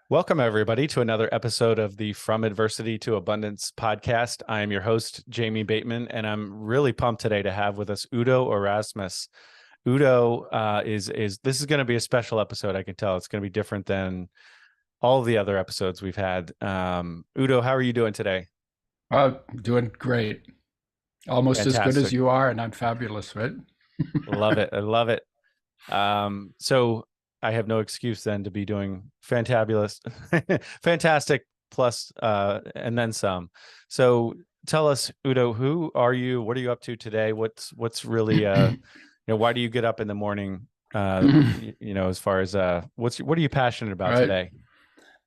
Welcome, everybody, to another episode of the From Adversity to Abundance podcast. I am your host, Jamie Bateman, and I'm really pumped today to have with us Udo Erasmus. Udo is this is going to be a special episode. I can tell it's going to be different than all the other episodes we've had. Udo, how are you doing today? Doing great. Almost as good as Fantastic. you are, and I'm fabulous, right? Love it. I love it. So I have no excuse then to be doing fantabulous, fantastic plus, and then some. So tell us, Udo, who are you? What are you up to today? What's really, why do you get up in the morning? As far as what are you passionate about Right. today?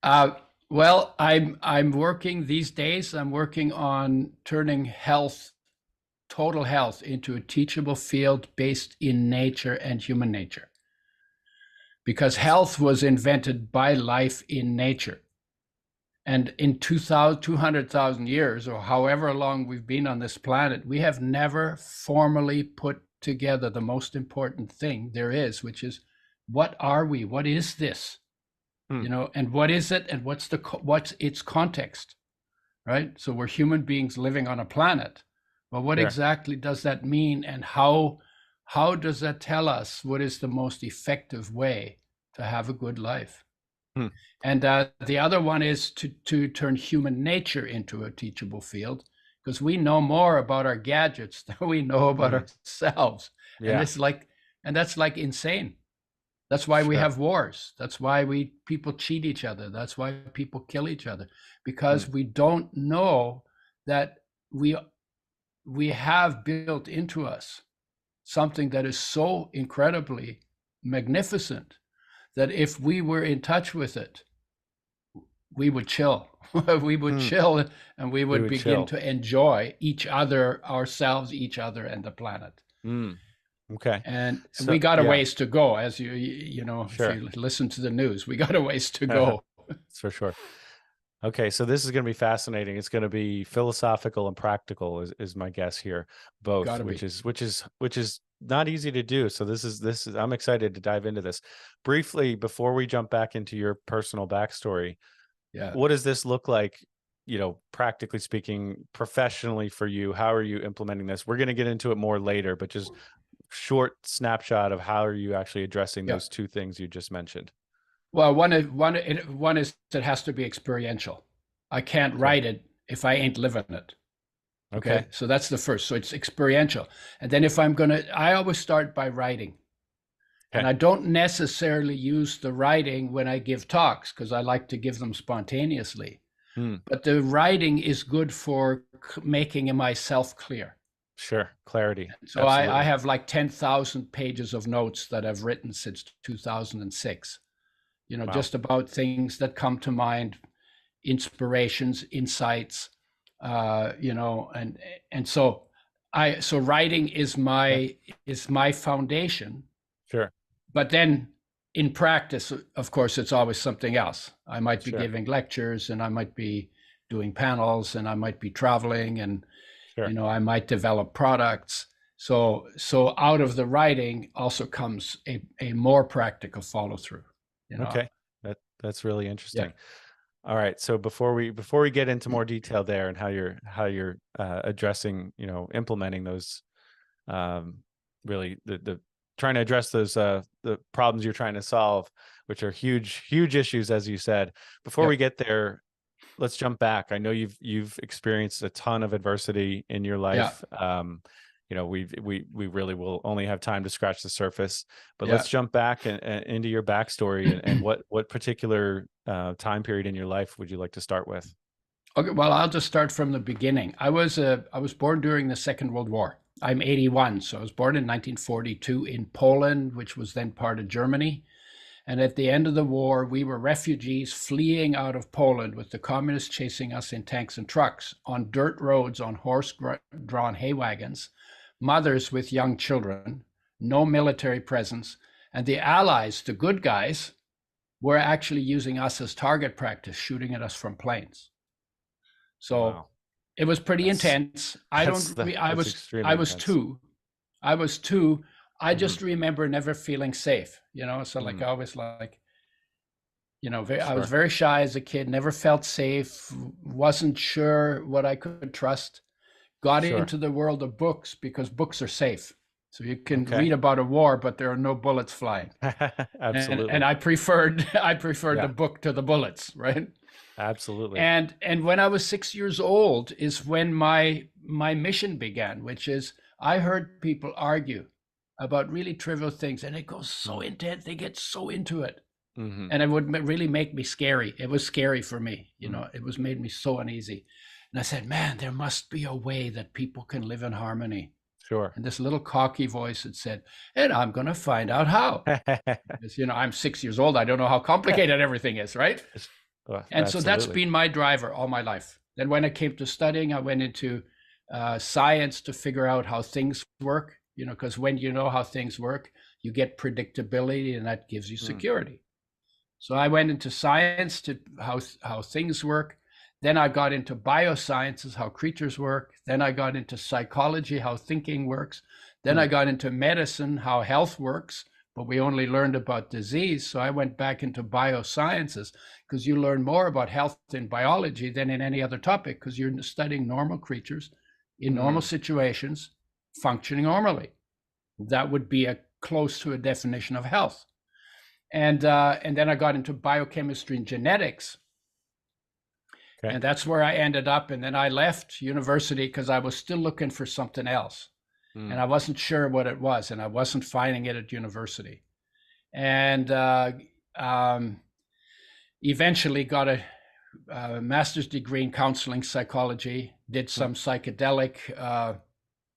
Uh, well, I'm working these days. I'm working on turning health, total health, into a teachable field based in nature and human nature. Because health was invented by life in nature. And in 200,000 years, or however long we've been on this planet, we have never formally put together the most important thing there is, which is, what are we? What is this? Hmm. And what is it? And what's its context, right? So we're human beings living on a planet. Well, what Sure. exactly does that mean? And how does that tell us what is the most effective way to have a good life? Hmm. And the other one is to turn human nature into a teachable field, because we know more about our gadgets than we know about Hmm. ourselves. And Yeah. that's like insane. That's why we Sure. have wars. That's why people cheat each other. That's why people kill each other, Hmm. because we don't know that we we have built into us something that is so incredibly magnificent that if we were in touch with it, we would chill. We would Hmm. chill, and we We would would begin chill. to enjoy each other, ourselves, each other, and the planet. Hmm. Okay. And So we got a yeah, ways to go, as if sure. you listen to the news, we got a ways to go. That's for sure. Okay, so this is going to be fascinating. It's going to be philosophical and practical, is my guess here, Got both, to which be. is not easy to do. So this is I'm excited to dive into this. Briefly, before we jump back into your personal backstory, Yeah. what does this look like, practically speaking, professionally for you? How are you implementing this? We're going to get into it more later, but just short snapshot of how are you actually addressing Yeah. those two things you just mentioned? Well, one is it has to be experiential. I can't Okay. write it if I ain't living it. Okay. Okay. So that's the first. So it's experiential. And then I always start by writing. And Okay. I don't necessarily use the writing when I give talks, because I like to give them spontaneously. Hmm. But the writing is good for making myself clear. Sure. Clarity. So I Absolutely. have like 10,000 pages of notes that I've written since 2006, Wow. just about things that come to mind, inspirations, insights, and so writing Okay. is my foundation. Sure. But then in practice, of course, it's always something else. I might be Sure. giving lectures, and I might be doing panels, and I might be traveling, and Sure. I might develop products. So out of the writing also comes a more practical follow through. You know, Okay. That's really yeah. interesting. All right. So before we get into more detail there and how you're addressing, implementing those, um really the trying to address those the problems you're trying to solve, which are huge issues, as you said. Before Yeah. we get there, let's jump back. I know you've experienced a ton of adversity in your Yeah. life. We really will only have time to scratch the surface, but Yeah. let's jump back and into your backstory and what particular time period in your life would you like to start with? Okay, well, I'll just start from the beginning. I was born during the Second World War. I'm 81, so I was born in 1942 in Poland, which was then part of Germany. And at the end of the war, we were refugees fleeing out of Poland, with the communists chasing us in tanks and trucks on dirt roads, on horse-drawn hay wagons, mothers with young children, no military presence, and the Allies, the good guys, were actually using us as target practice, shooting at us from planes. So Wow. it was pretty That's intense. I don't. I that's was. extremely I was intense. two. I was two. I Hmm. just remember never feeling safe. So like Hmm. I always like. I was Sure. very shy as a kid, never felt safe, wasn't sure what I could trust. Got Sure. into the world of books because books are safe. So you can Okay. read about a war, but there are no bullets flying. And Absolutely. I preferred I preferred the Yeah, book to the bullets, right? absolutely. And when I was 6 years old is when my mission began, which is I heard people argue about really trivial things, and it goes so Mm. intense. They get so into it, Hmm. and it would really make me scary. It was scary for me, Mm. It was made me so uneasy, and I said, "Man, there must be a way that people can live in harmony." Sure. And this little cocky voice had said, "And I'm going to find out how." Because I'm 6 years old. I don't know how complicated everything is, right? Well, And so that's absolutely. been my driver all my life. Then when it came to studying, I went into science to figure out how things work, because when you know how things work, you get predictability and that gives you Mm. security. So I went into science to how things work. Then I got into biosciences, how creatures work. Then I got into psychology, how thinking works. Then I Mm. got into medicine, how health works, but we only learned about disease. So I went back into biosciences because you learn more about health in biology than in any other topic because you're studying normal creatures in normal Mm. situations functioning normally. That would be close to a definition of health. And then I got into biochemistry and genetics, Okay. and that's where I ended up. And then I left university because I was still looking for something else, and Mm. I wasn't sure what it was, and I wasn't finding it at university. And um, eventually got a master's degree in counseling psychology. Did Mm. some psychedelic Mm.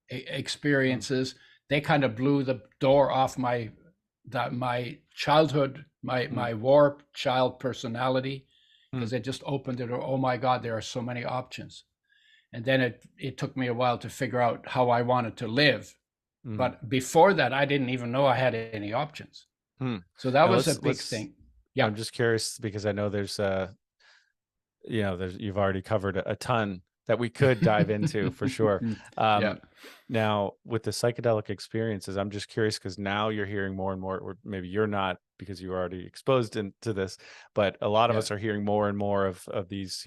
experiences. They kind of blew the door off my childhood, Mm. my warped child personality, Mm. because it just opened it. Oh my God, there are so many options. And then it took me a while to figure out how I wanted to live. Mm. But before that, I didn't even know I had any options. Mm. So that Now was a let's big let's thing. Yeah. I'm just curious because I know there's you've already covered a ton that we could dive into for sure. Yeah. Um, Now with the psychedelic experiences, I'm just curious because now you're hearing more and more, or maybe you're not because you were already exposed into this, but a lot of Yeah. us are hearing more and more of these,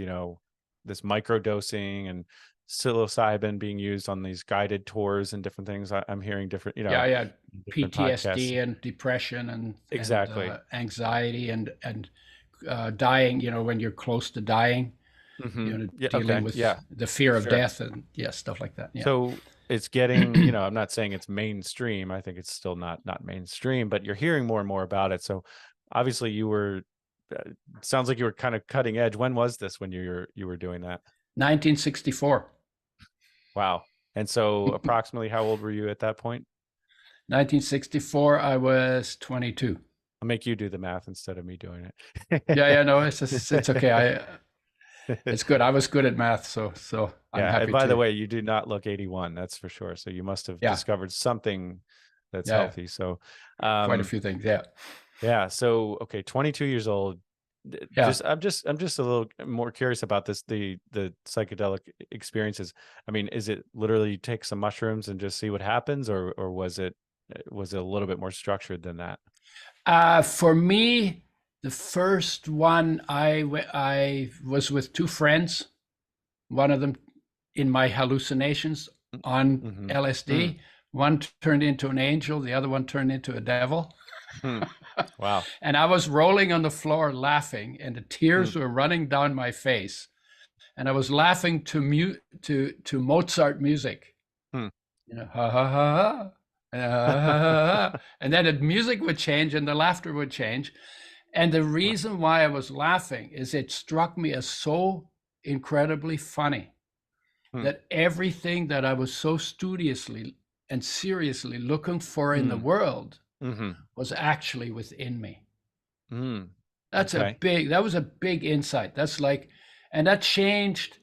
this micro dosing and psilocybin being used on these guided tours and different things. I'm hearing different, Yeah. different podcasts. PTSD and depression and Exactly. anxiety and dying. When you're close to dying, Hmm. Yeah. dealing Okay. with Yeah. the fear of Sure. death and stuff like that. Yeah. So it's getting, I'm not saying it's mainstream. I think it's still not mainstream, but you're hearing more and more about it. So obviously sounds like you were kind of cutting edge. When was this when you were doing that? 1964. Wow. And so approximately how old were you at that point? 1964. I was 22. I'll make you do the math instead of me doing Yeah. it. No, it's okay. It's good. I was good at math, so I'm Yeah. And happy by the to. way, you do not look 81, that's for sure. So you must have Yeah. discovered something that's Yeah. healthy. So Quite a um few things. Yeah. yeah, so okay, 22 years old. Yeah. I'm just a little more curious about this, the psychedelic experiences. I mean, is it literally you take some mushrooms and just see what happens, or was it a little bit more structured than that? For me, the first one I was with two friends. One of them in my hallucinations on Mm-hmm. Mm. LSD. One turned into an angel. The other one turned into a devil. Mm. Wow. And I was rolling on the floor laughing, and the Mm. tears were running down my face. And I was laughing to Mozart music, Mm. ha ha ha ha, and then the music would change and the laughter would change. And the Wow. reason why I was laughing is it struck me as so incredibly funny Mm. that everything that I was so studiously and seriously looking for in the Mm. world Mm-hmm. was actually within me. Mm. Okay. That was a big insight. That's like, and that changed.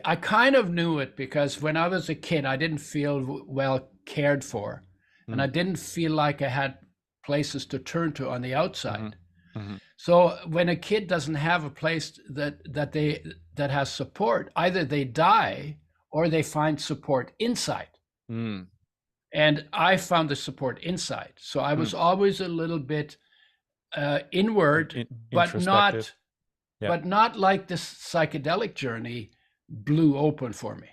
I kind of knew it because when I was a kid, I didn't feel well cared for, and I Mm. didn't feel like I had places to turn to on the Mm-hmm. outside. Mm-hmm. So when a kid doesn't have a place that has support, either they die or they find support inside. Mm. And I found the support inside. So I Mm. was always a little bit inward, but introspective. not Yeah. like this psychedelic journey blew open for me.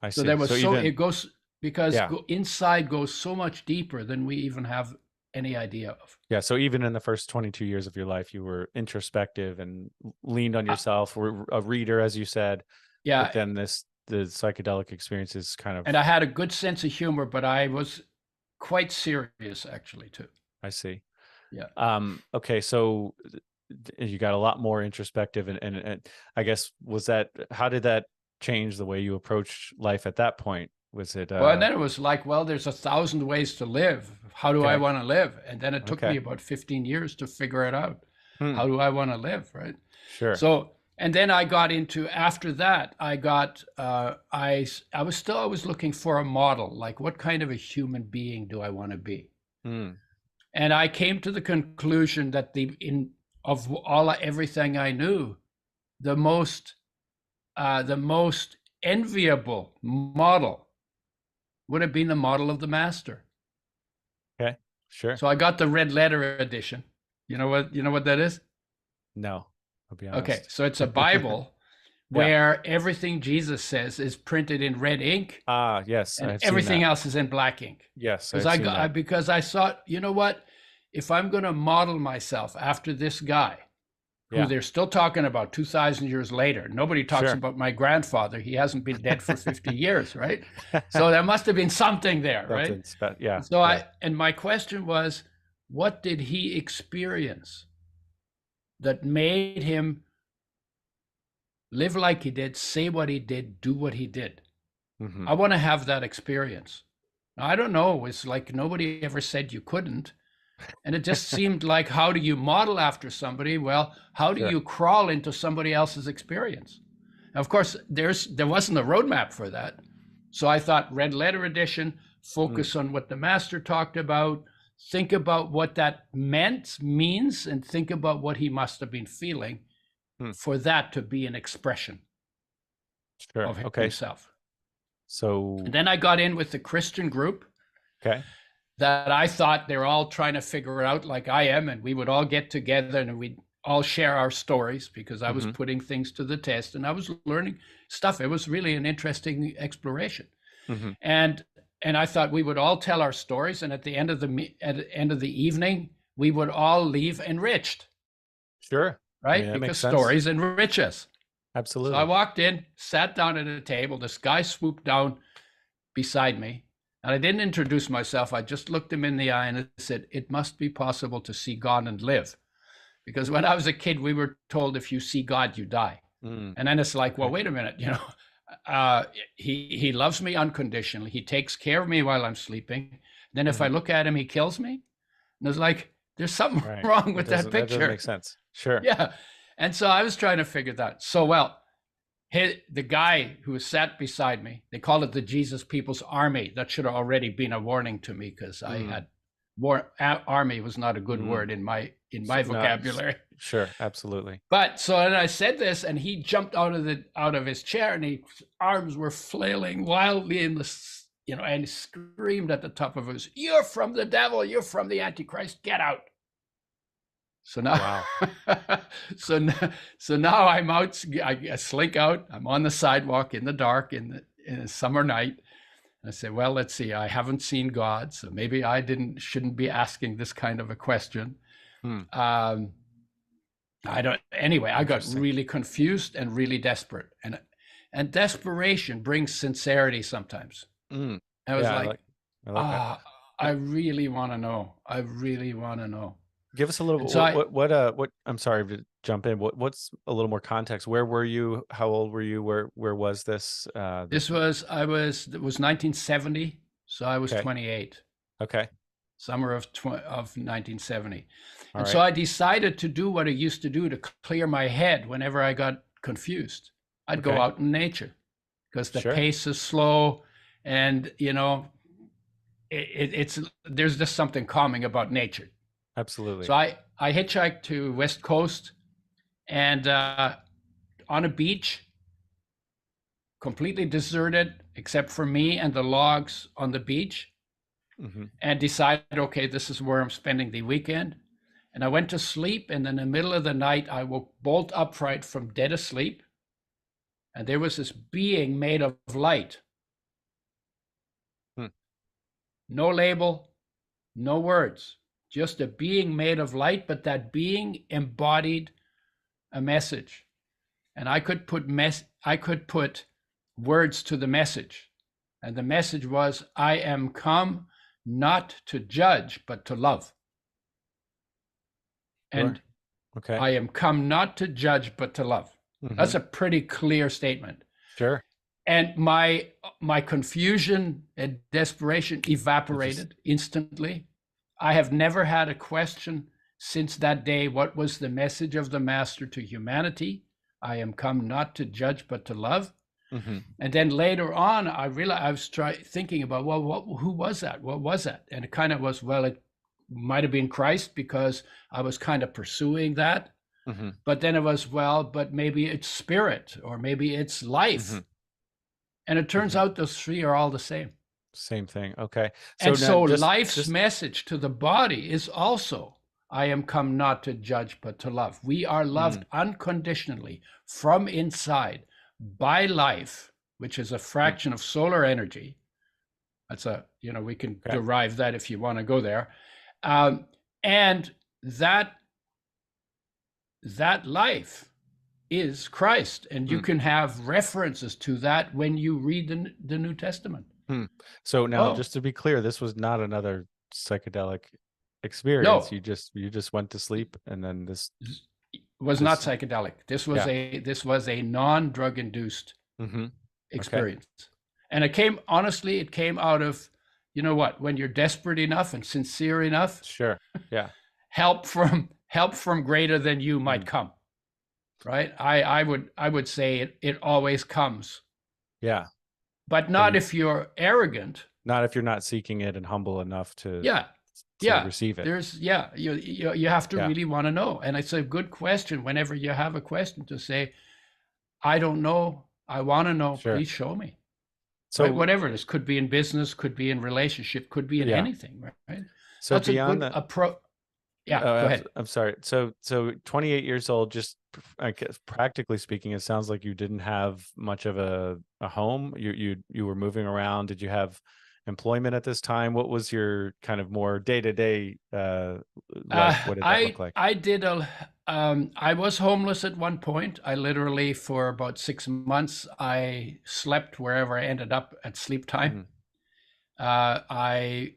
I So see. there was So even it goes because yeah. inside goes so much deeper than we even have any idea of. Yeah. So even in the first 22 years of your life, you were introspective and leaned on yourself, were a reader, as you said. But Yeah, then the psychedelic experience is kind of, and I had a good sense of humor, but I was quite serious actually too. I see. Yeah. Okay. So you got a lot more introspective and I guess how did that change the way you approach life at that point? Was it, Well, and then it was like, well, there's 1,000 ways to live. How do I okay. want to live? And then it took me Okay. about 15 years to figure it out. Hmm. How do I want to live? Right. Sure. So, and then I got into, after that, I was looking for a model, like what kind of a human being do I want to be? Hmm. And I came to the conclusion that of everything I knew, the most enviable model would have been the model of the master. Okay. Sure. So I got the red letter edition. You know what that is? No, I'll be Okay, honest. so it's a Bible Yeah. where everything Jesus says is printed in red ink Ah, yes, and I've seen everything that. else is in black ink. Yes, Because I've seen that. because I thought, you know what? If I'm going to model myself after this guy, who Yeah. they're still talking about 2,000 years later. Nobody talks Sure. about my grandfather. He hasn't been dead for 50 years, right? So there must have been something there, right? Yeah. So Yeah. and my question was, what did he experience that made him live like he did, say what he did, do what he did? Hmm. I want to have that experience. Now, I don't know. It's like nobody ever said you couldn't. And it just seemed like, how do you model after somebody? Well, how do Sure. you crawl into somebody else's experience? Now, of course, there wasn't a roadmap for that. So I thought red letter edition, focus on what the master talked about, think about what that means, and think about what he must have been feeling for that to be an expression Sure. of Okay. himself. So And then I got in with the Christian group. okay. That I thought they're all trying to figure it out like I am, and we would all get together and we'd all share our stories because I was putting things to the test and I was learning stuff. It was really an interesting exploration. Mm-hmm. And I thought we would all tell our stories, and at the end of the evening, we would all leave enriched. Sure. Right? I mean, that makes because sense. stories enrich us. Absolutely. So I walked in, sat down at a table. This guy swooped down beside me. And I didn't introduce myself. I just looked him in the eye and I said, it must be possible to see God and live. Because when I was a kid, we were told if you see God, you die. And then it's like, well, wait a minute, he loves me unconditionally. He takes care of me while I'm sleeping. Then if I look at him, he kills me. And it's like, there's something wrong with that picture. That doesn't make sense. Sure. Yeah. And so I was trying to figure that. So, well, the guy who sat beside me, they called it the Jesus People's Army. That should have already been a warning to me because I had army was not a good word in my vocabulary. Sure, absolutely. But so and I said this, and he jumped out of his chair, and his arms were flailing wildly in the and he screamed at the top of his, "You're from the devil! You're from the Antichrist! Get out!" So now, wow. so now I'm out. I slink out. I'm on the sidewalk in the dark in a summer night. I say, well, let's see. I haven't seen God, so maybe I shouldn't be asking this kind of a question. I don't. Anyway, I got really confused and really desperate, and desperation brings sincerity sometimes. I was like, I really want to know. I really want to know. Give us a little. So what? I'm sorry to jump in. What's a little more context? Where were you? How old were you? Where was this? It was 1970, so I was 28. Okay. Summer of 1970, and so I decided to do what I used to do to clear my head whenever I got confused. I'd go out in nature because the pace is slow, and it's there's just something calming about nature. Absolutely. So I hitchhiked to West Coast, and on a beach, completely deserted except for me and the logs on the beach, and decided, okay, this is where I'm spending the weekend. And I went to sleep, and in the middle of the night, I woke bolt upright from dead asleep. And there was this being made of light. Hmm. No label, no words, just a being made of light, but that being embodied a message. And I could put words to the message. And the message was, I am come not to judge, but to love. And Sure. Okay. I am come not to judge, but to love. That's a pretty clear statement. Sure. And my confusion and desperation evaporated instantly. I have never had a question since that day. What was the message of the Master to humanity? I am come not to judge, but to love. And then later on, I realized I was thinking about, well, who was that? What was that? And it kind of was, well, it might have been Christ, because I was kind of pursuing that. But then it was, well, but maybe it's spirit, or maybe it's life. And it turns out those three are all the same. Same thing. Okay. So life's message to the body is also, I am come not to judge, but to love. We are loved unconditionally from inside by life, which is a fraction of solar energy. That's we can derive that if you want to go there. And that life is Christ. And you can have references to that when you read the New Testament. So now, just to be clear, this was not another psychedelic experience. No. You just went to sleep, and then this was not psychedelic. This was a non-drug induced experience. Okay. And it came out of, you know what, when you're desperate enough and sincere enough. Sure. Yeah. help from greater than you might come. Right? I would say it always comes. Yeah. But not if you're arrogant. Not if you're not seeking it and humble enough to receive it. You have to really want to know. And it's a good question whenever you have a question to say, I don't know, I want to know, please show me. So right? Whatever it is, could be in business, could be in relationship, could be in anything, right? So that's beyond that approach. Yeah, go ahead. I'm sorry. So 28 years old, just I guess, practically speaking, it sounds like you didn't have much of a home. You were moving around. Did you have employment at this time? What was your kind of more day-to-day life? What did that look like? I was homeless at one point. I literally, for about 6 months, I slept wherever I ended up at sleep time. I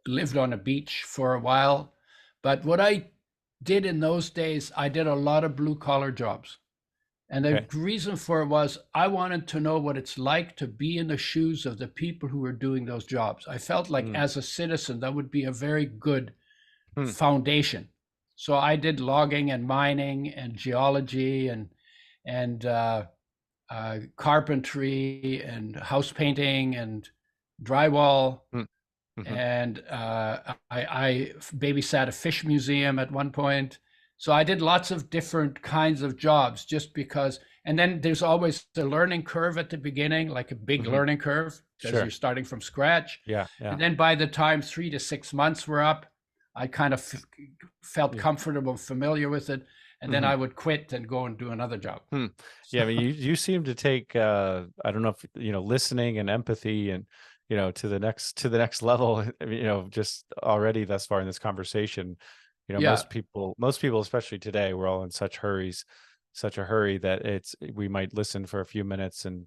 lived on a beach for a while. But what I did in those days, I did a lot of blue collar jobs. And the reason for it was I wanted to know what it's like to be in the shoes of the people who were doing those jobs. I felt like as a citizen, that would be a very good foundation. So I did logging and mining and geology and carpentry and house painting and drywall. And I babysat a fish museum at one point. So I did lots of different kinds of jobs just because, and then there's always the learning curve at the beginning, like a big learning curve, because you're starting from scratch. Yeah. And then by the time 3 to 6 months were up, I kind of felt comfortable, familiar with it. And then I would quit and go and do another job. Yeah, I mean, you seem to take, I don't know if, listening and empathy and, to the next level, just already thus far in this conversation, most people, especially today, we're all in such a hurry that we might listen for a few minutes and,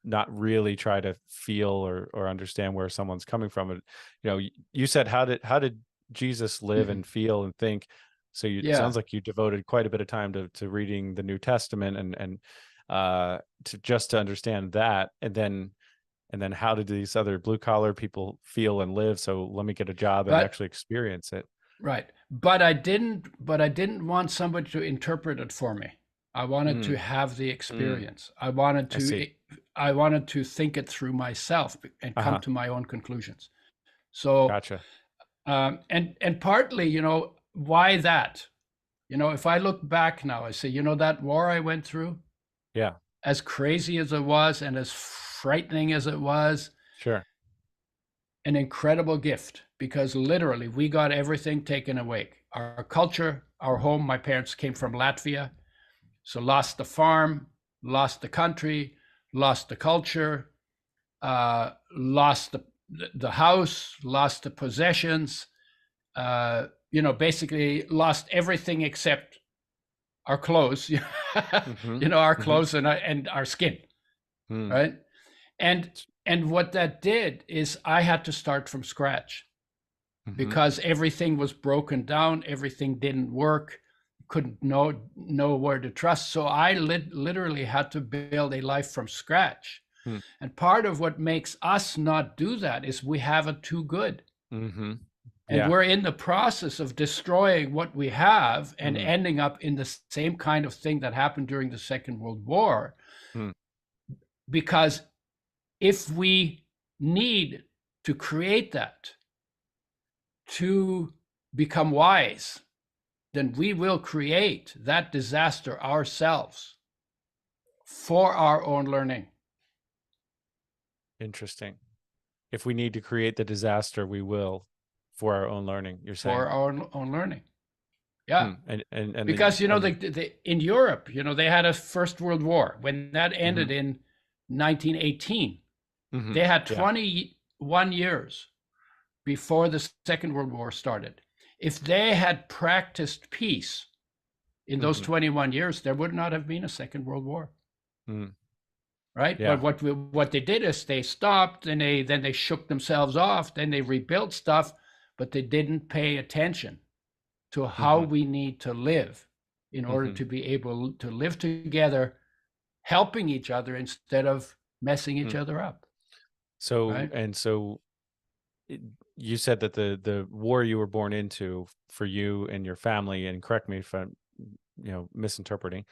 not really try to feel or understand where someone's coming from. And, you said, how did Jesus live and feel and think? So it sounds like you devoted quite a bit of time to reading the New Testament and to understand that. And then how did these other blue collar people feel and live? So let me get a job and actually experience it. Right. But I didn't want somebody to interpret it for me. I wanted to have the experience. I wanted to think it through myself and come to my own conclusions. So gotcha. And partly, why that? If I look back now, I say, that war I went through, as crazy as it was and as frightening as it was, sure, an incredible gift, because literally we got everything taken away. Our culture, our home. My parents came from Latvia, so lost the farm, lost the country, lost the culture, lost the house, lost the possessions. Basically lost everything except our clothes, Mm-hmm. our Mm-hmm. clothes and our skin, Mm. right? And what that did is I had to start from scratch, Mm-hmm. because everything was broken down, everything didn't work, couldn't know where to trust. So I literally had to build a life from scratch. Mm. And part of what makes us not do that is we have it too good. Mm-hmm. And Yeah. we're in the process of destroying what we have and Mm. ending up in the same kind of thing that happened during the Second World War. Mm. Because if we need to create that to become wise, then we will create that disaster ourselves for our own learning. Interesting. If we need to create the disaster, we will for our own learning, you're saying. For our own learning. Yeah. And Because, and in Europe, they had a First World War. When that ended mm-hmm. in 1918, Mm-hmm. they had Yeah. 21 years before the Second World War started. If they had practiced peace in those Mm-hmm. 21 years, there would not have been a Second World War. Mm. Right? Yeah. But what they did is they stopped, and then they shook themselves off, then they rebuilt stuff, but they didn't pay attention to how Mm-hmm. we need to live in order Mm-hmm. to be able to live together, helping each other instead of messing each Mm. other up. So Right? you said that the war you were born into for you and your family, and correct me if I'm misinterpreting,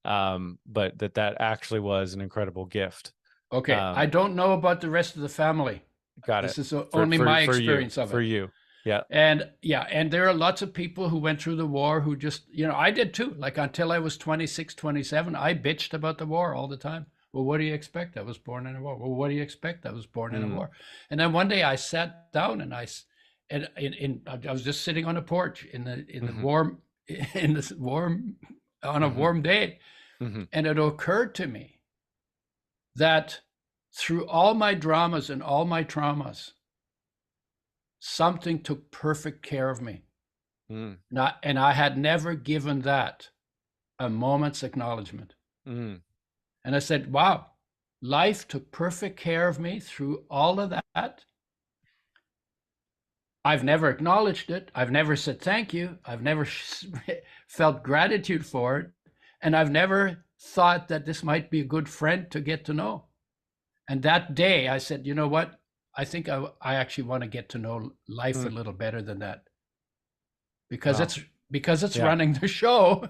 but that actually was an incredible gift. Okay. I Um, don't know about the rest of the family. got it. This is For only for my for you, experience of for it. you. Yeah. And yeah, and there are lots of people who went through the war who just, I did too. Like until I was 26, 27, I bitched about the war all the time. Well, what do you expect? I was born in a war. Well, what do you expect? I was born in a Mm. war. And then one day I sat down and I was just sitting on a porch in the Mm-hmm. warm, in this warm, on a Mm-hmm. warm day. Mm-hmm. And it occurred to me that through all my dramas and all my traumas, something took perfect care of me. Mm. And I had never given that a moment's acknowledgement. Mm. And I said, wow, life took perfect care of me through all of that. I've never acknowledged it. I've never said thank you. I've never felt gratitude for it. And I've never thought that this might be a good friend to get to know. And that day I said, you know what? I think I actually want to get to know life a Mm. little better than that. Because Wow. it's Yeah. running the show.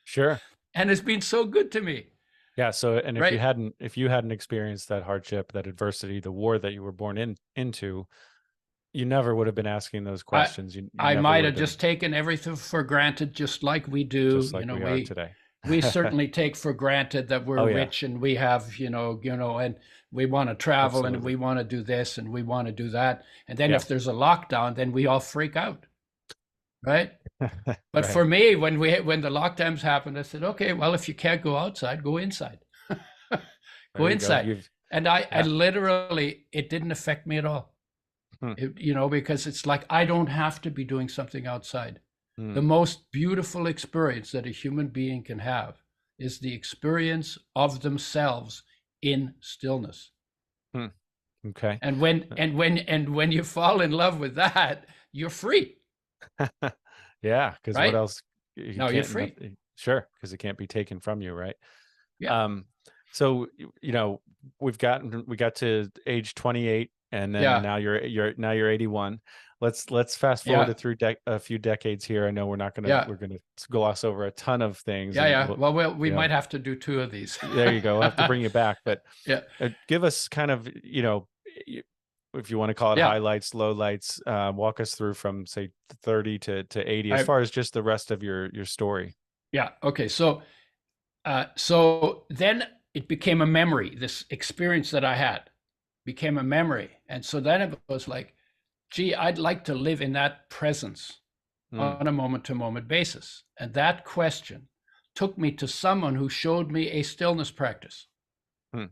Sure. And it's been so good to me. Yeah. So, and Right? if you hadn't experienced that hardship, that adversity, the war that you were born into, you never would have been asking those I questions. You I never might would have have been just taken everything for granted, just like we do. just like we are today. We certainly take for granted that we're Oh yeah, rich and we have, and we want to travel and absolutely. we want to do this and we want to do that. And then Yeah. if there's a lockdown, then we all freak out, right? But Right. for me, when the lockdowns happened, I said, okay, well, if you can't go outside, go inside. Go There you go. inside. And I Yeah. literally, it didn't affect me at all. Hmm. Because it's like I don't have to be doing something outside. Hmm. The most beautiful experience that a human being can have is the experience of themselves in stillness. Hmm. Okay. And when you fall in love with that, you're free, Yeah, because what right? else? You Now you're can't. free. Sure, because it can't be taken from you, right? Yeah. Um. So we got to age 28, and then Yeah. now you're 81. Let's fast forward Yeah. it through a few decades here. I know Yeah. we're gonna gloss over a ton of things, Yeah. and Yeah. Well, we you know might have to do two of these. there you go. We'll have to bring you back, but Yeah. give us kind of if you want to call it Yeah. highlights, lowlights, walk us through from say 30 to 80 as I far as just the rest of your story. Yeah. Okay. So then it became a memory. This experience that I had became a memory, and so then it was like, gee, I'd like to live in that presence Mm, on a moment-to-moment basis. And that question took me to someone who showed me a stillness practice mm,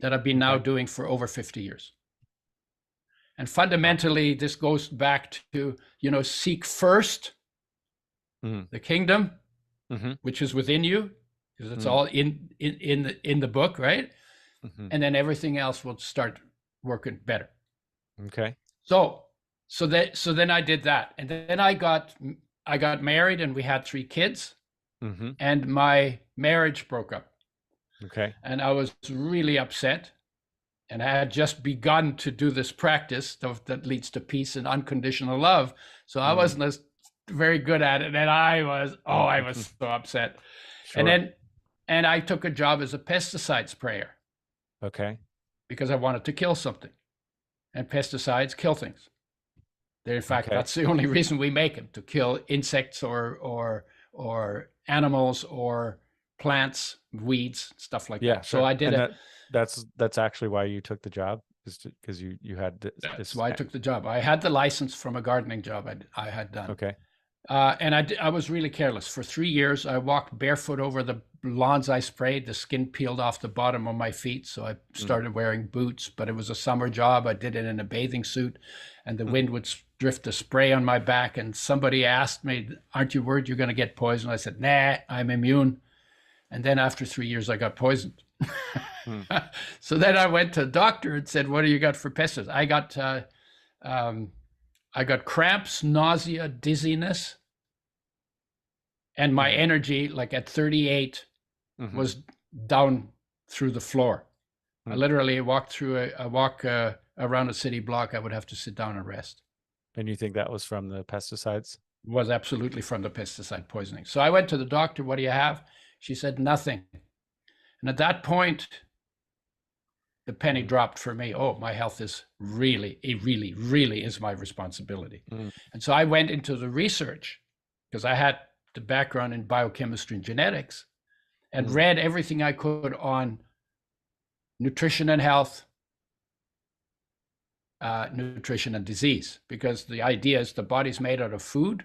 that I've been now okay. doing for over 50 years. And Wow. fundamentally, this goes back to, seek first Mm, the kingdom, mm-hmm, which is within you, because it's mm, all in the book, right? mm-hmm. And then everything else will start working better. Okay. So then I did that, and then I got married, and we had 3 kids, Mm-hmm. and my marriage broke up, Okay. and I was really upset. And I had just begun to do this practice that leads to peace and unconditional love. So I Mm, wasn't as very good at it, and I was so upset. And sure. then and I took a job as a pesticide sprayer Okay. because I wanted to kill something, and pesticides kill things. In fact, Okay. that's the only reason we make them, to kill insects or animals or plants, weeds, stuff like Yeah, that. So sure. I did And it. that's actually why you took the job, is because you had That's this. why I took the job. I had the license from a gardening job I had done. Okay. And I was really careless. For 3 years, I walked barefoot over the lawns I sprayed. The skin peeled off the bottom of my feet. So I Mm, started wearing boots, but it was a summer job. I did it in a bathing suit, and the mm, wind would drift the spray on my back. And somebody asked me, "Aren't you worried you're going to get poisoned?" I said, "Nah, I'm immune." And then after 3 years, I got poisoned. mm, So then I went to a doctor and said, "What do you got for pesticides?" Um, I got cramps, nausea, dizziness, and my mm, energy, like at 38, mm-hmm, was down through the floor. I mm. literally walked through a walk around a city block. I would have to sit down and rest. And you think that was from the pesticides? It was absolutely from the pesticide poisoning. So I went to the doctor. "What do you have?" She said, "Nothing." And at that point, the penny Mm, dropped for me. Oh, my health is really, it really, really is my responsibility. mm, And so I went into the research because I had the background in biochemistry and genetics, and mm, read everything I could on nutrition and health, nutrition and disease, because the idea is the body's made out of food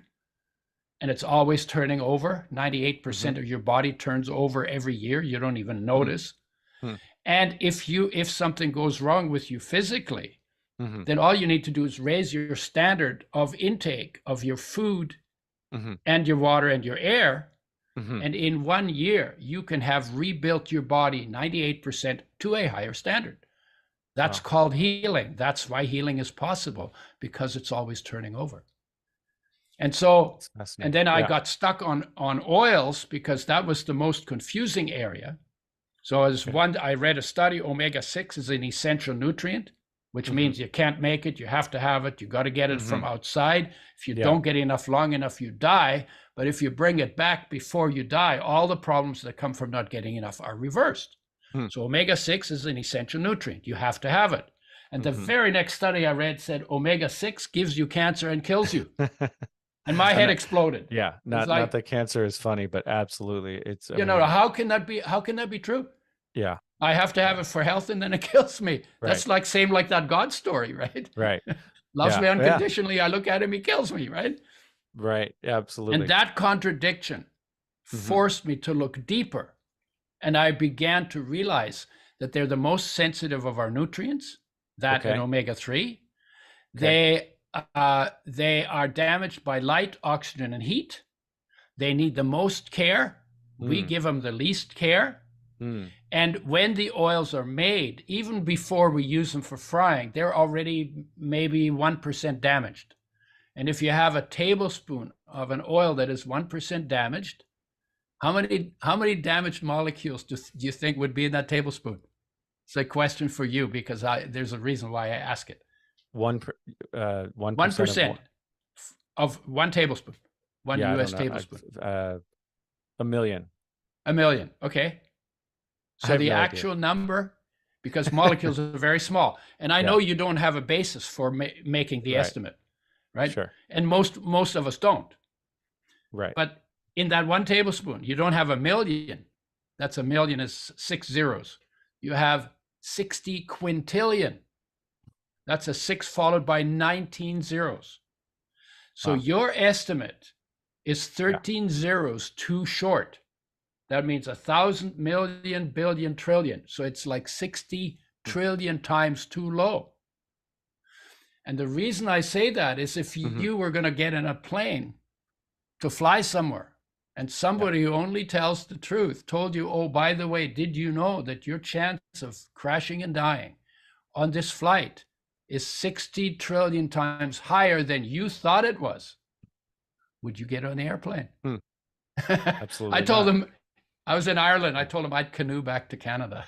and it's always turning over. mm-hmm, 98% of your body turns over every year. You don't even mm, notice. mm, And if something goes wrong with you physically, mm-hmm, then all you need to do is raise your standard of intake of your food mm-hmm, and your water and your air. mm-hmm. And in 1 year, you can have rebuilt your body 98% to a higher standard. That's Wow. called healing. That's why healing is possible, because it's always turning over. And so, It's and fascinating. then I Yeah. got stuck on oils because that was the most confusing area. So as Okay. one, I read a study, omega-6 is an essential nutrient, which Mm-hmm, means you can't make it, you have to have it, you got to get it mm-hmm. from outside. If you Yeah. don't get enough long enough, you die. But if you bring it back before you die, all the problems that come from not getting enough are reversed. Mm, So omega-6 is an essential nutrient. You have to have it. And the mm-hmm. very next study I read said omega-6 gives you cancer and kills you. And my And head exploded. yeah, It's not like, that cancer is funny, but absolutely, I mean, how can that be true? yeah, I have to have yeah, it for health and then it kills me. right, That's like same like that God story, right? right, Loves yeah, me yeah, unconditionally. I look at him, he kills me, right? right, And absolutely. that contradiction Mm-hmm. forced me to look deeper. And I began to realize that they're the most sensitive of our nutrients, that and Okay, omega-3. okay, They are damaged by light, oxygen, and heat. They need the most care. We mm, give them the least care. mm, And when the oils are made, even before we use them for frying, they're already maybe 1% damaged. And if you have a tablespoon of an oil that is 1% damaged, how many damaged molecules do you think would be in that tablespoon? It's a question for you, because there's a reason why I ask it. 1% of 1% what? of 1 tablespoon, one Yeah, I don't US know. tablespoon. A million. A million, okay? I So have the no idea. actual number, because molecules are very small, and I know Yeah, you don't have a basis for making the right, estimate, right? sure, And most of us don't. right. But in that 1 tablespoon, you don't have a million. That's a million is 6 zeros. You have 60 quintillion. That's a 6 followed by 19 zeros. So Wow. your estimate is Yeah. 13 zeros too short. That means 1,000 million billion trillion. So it's like 60 trillion times too low. And the reason I say that is if Mm-hmm. you were going to get in a plane to fly somewhere and Yeah. somebody who only tells the truth told you, oh, by the way, did you know that your chance of crashing and dying on this flight is 60 trillion times higher than you thought it was? Would you get on the airplane? Hmm. I Absolutely told not. him, I was in Ireland. I told him I'd canoe back to Canada.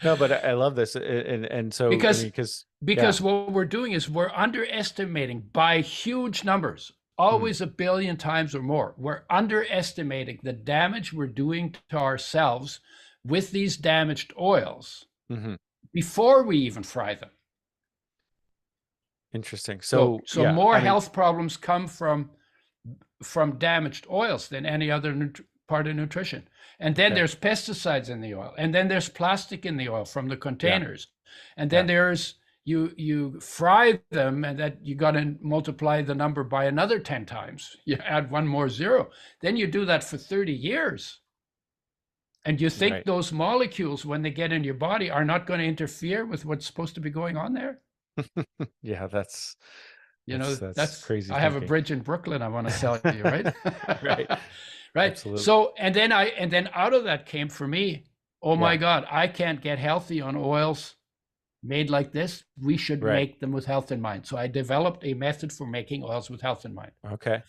No, but I love this, and so I mean, because because yeah, because what we're doing is we're underestimating by huge numbers, mm, always a billion times or more. We're underestimating the damage we're doing to ourselves with these damaged oils hmm, before we even fry them. interesting. So So so yeah, more I mean, health problems come from damaged oils than any other part of nutrition. And then okay, there's pesticides in the oil, and then there's plastic in the oil from the yeah, containers, and then yeah, there's you fry them, and that you got to multiply the number by another 10 times. You add one more zero. Then you do that for 30 years. And you think right. those molecules, when they get in your body, are not going to interfere with what's supposed to be going on there? Yeah, that's You know, that's that's, crazy I have a thinking. bridge in Brooklyn I want to sell you, right? Right. Right. Absolutely. So, and then out of that came for me, oh my Yeah. God, I can't get healthy on oils made like this. We should Right. make them with health in mind. So I developed a method for making oils with health in mind. Okay.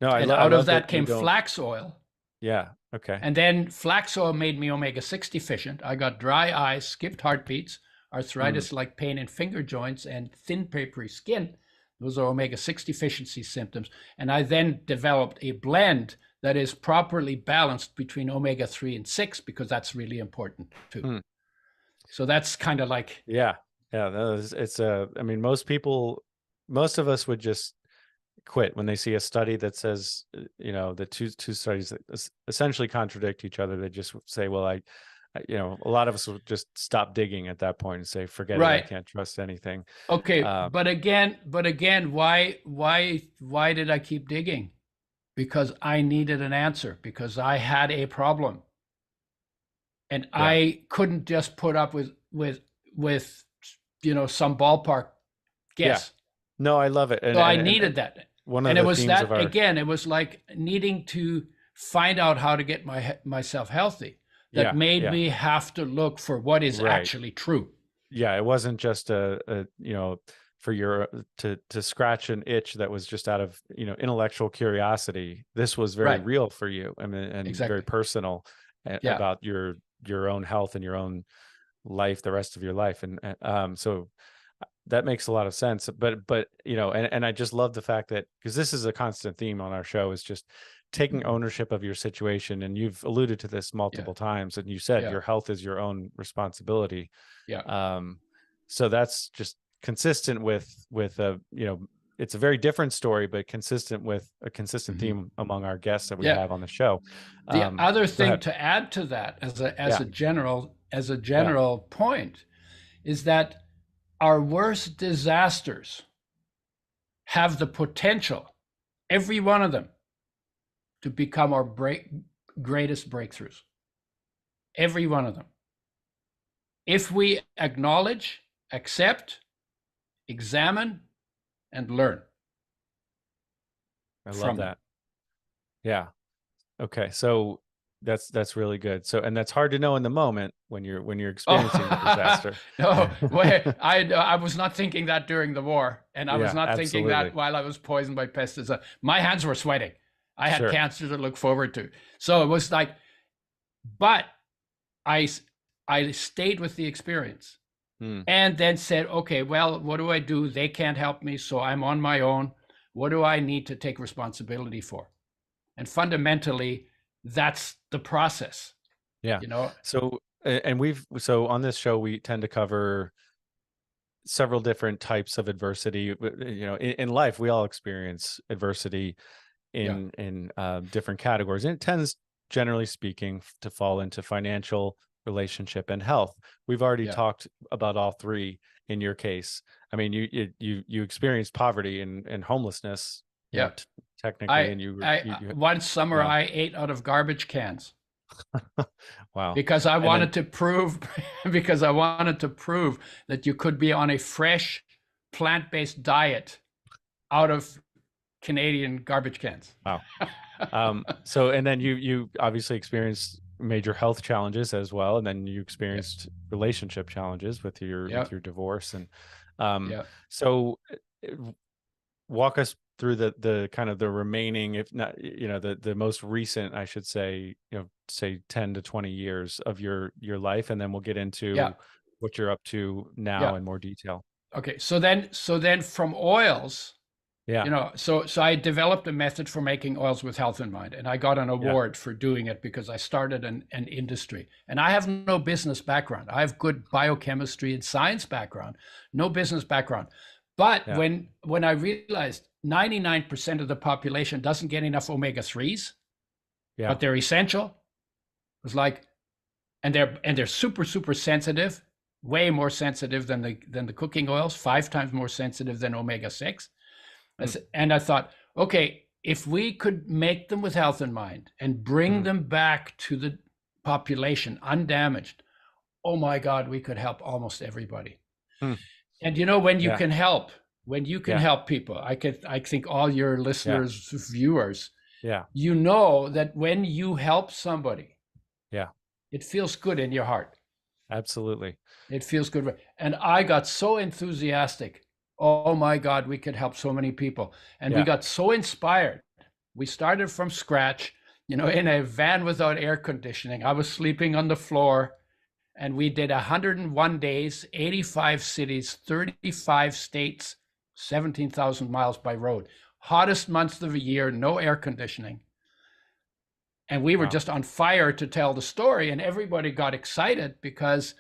No, And I out of love that that you came don't. flax oil. Yeah. Okay. And then flax oil made me omega-6 deficient. I got dry eyes, skipped heartbeats, Mm, arthritis like pain in finger joints, and thin, papery skin. Those are omega-6 deficiency symptoms. And I then developed a blend that is properly balanced between omega-3 and 6, because that's really important too. mm, So that's kind of like, yeah. Yeah. No, it's I mean, most of us would just quit when they see a study that says, the two studies that essentially contradict each other. They just say, well, a lot of us will just stop digging at that point and say, forget it. I right. can't trust anything. Okay, Um, but again, why did I keep digging? Because I needed an answer, because I had a problem. And yeah. I couldn't just put up with some ballpark Yeah. guess. No, I love it. So I And needed that. one of And it the was themes of that our, again, it was like needing to find out how to get myself healthy that yeah, made yeah, me have to look for what is right. actually true. Yeah. It wasn't just for your, to scratch an itch that was just out of, intellectual curiosity. This was very Right. real for you. I mean, and very Exactly. personal Yeah. about your own health and your own life, the rest of your life. And so that makes a lot of sense. But and I just love the fact that, because this is a constant theme on our show, is just taking Mhm. ownership of your situation. And you've alluded to this Yeah. multiple times, and you said Yeah. your health is your own responsibility. Yeah. um so that's just consistent with it's a very different story, but consistent with a consistent Mhm. theme among our guests that we Yeah. have on the show. The other Go thing ahead. to add to that, as Yeah. a Yeah. general point, is that our worst disasters have the potential, every one of them, to become our greatest breakthroughs. Every one of them. If we acknowledge, accept, examine, and learn I love from them. that. Yeah. Okay. So that's really good. So, and that's hard to know in the moment when you're experiencing the Oh, disaster. no, wait, I was not thinking that during the war, and I was Yeah, not thinking that absolutely. while I was poisoned by pesticides. My hands were sweating. I had Sure. cancer to look forward to. So it was like, but I, I stayed with the experience Hmm. and then said, okay, well, what do I do? They can't help me, so I'm on my own. What do I need to take responsibility for? And fundamentally, that's the process, Yeah. you know? So, and so on this show, we tend to cover several different types of adversity. In life, we all experience adversity Yeah. in different categories, and it tends, generally speaking, to fall into financial relationship, and health. We've already Yeah. talked about all three in your case. I mean, you experienced poverty and homelessness, Yeah. technically, and you One summer wow. I ate out of garbage cans Wow. because I And then wanted to prove because I wanted to prove that you could be on a fresh plant-based diet out of Canadian garbage cans. wow. So and then you obviously experienced major health challenges as well, and then you Yeah. experienced relationship challenges Yeah. with your divorce, and um Yeah. so walk us through the kind of the remaining, if not, the most recent, I should say, say 10 to 20 years of your life, and then we'll get Yeah. into what you're up to now Yeah. in more detail. Okay. So then from oils, Yeah. so I developed a method for making oils with health in mind, and I got an Yeah. award for doing it because I started an industry. And I have no business background. I have good biochemistry and science background, no business background. But Yeah. when I realized 99% of the population doesn't get enough omega-3s, Yeah. but they're essential, it was like, and they're super super sensitive, way more sensitive than the cooking oils, 5 times more sensitive than omega-6. Mm, And I thought, okay, if we could make them with health in mind and bring mhm, them back to the population undamaged, oh my God, we could help almost everybody. mm, And when you yeah. can help, when you can Yeah. help people, I think all your Yeah. listeners, viewers, Yeah. that when you help somebody, Yeah. it feels good in your heart. Absolutely. It feels good. And I got so enthusiastic. Oh my God, we could help so many people. And we Yeah. got so inspired. We started from scratch, in a van without air conditioning. I was sleeping on the floor, and we did 101 days, 85 cities, 35 states, 17,000 miles by road. Hottest months of the year, no air conditioning. And we were Wow. just on fire to tell the story, and everybody got excited because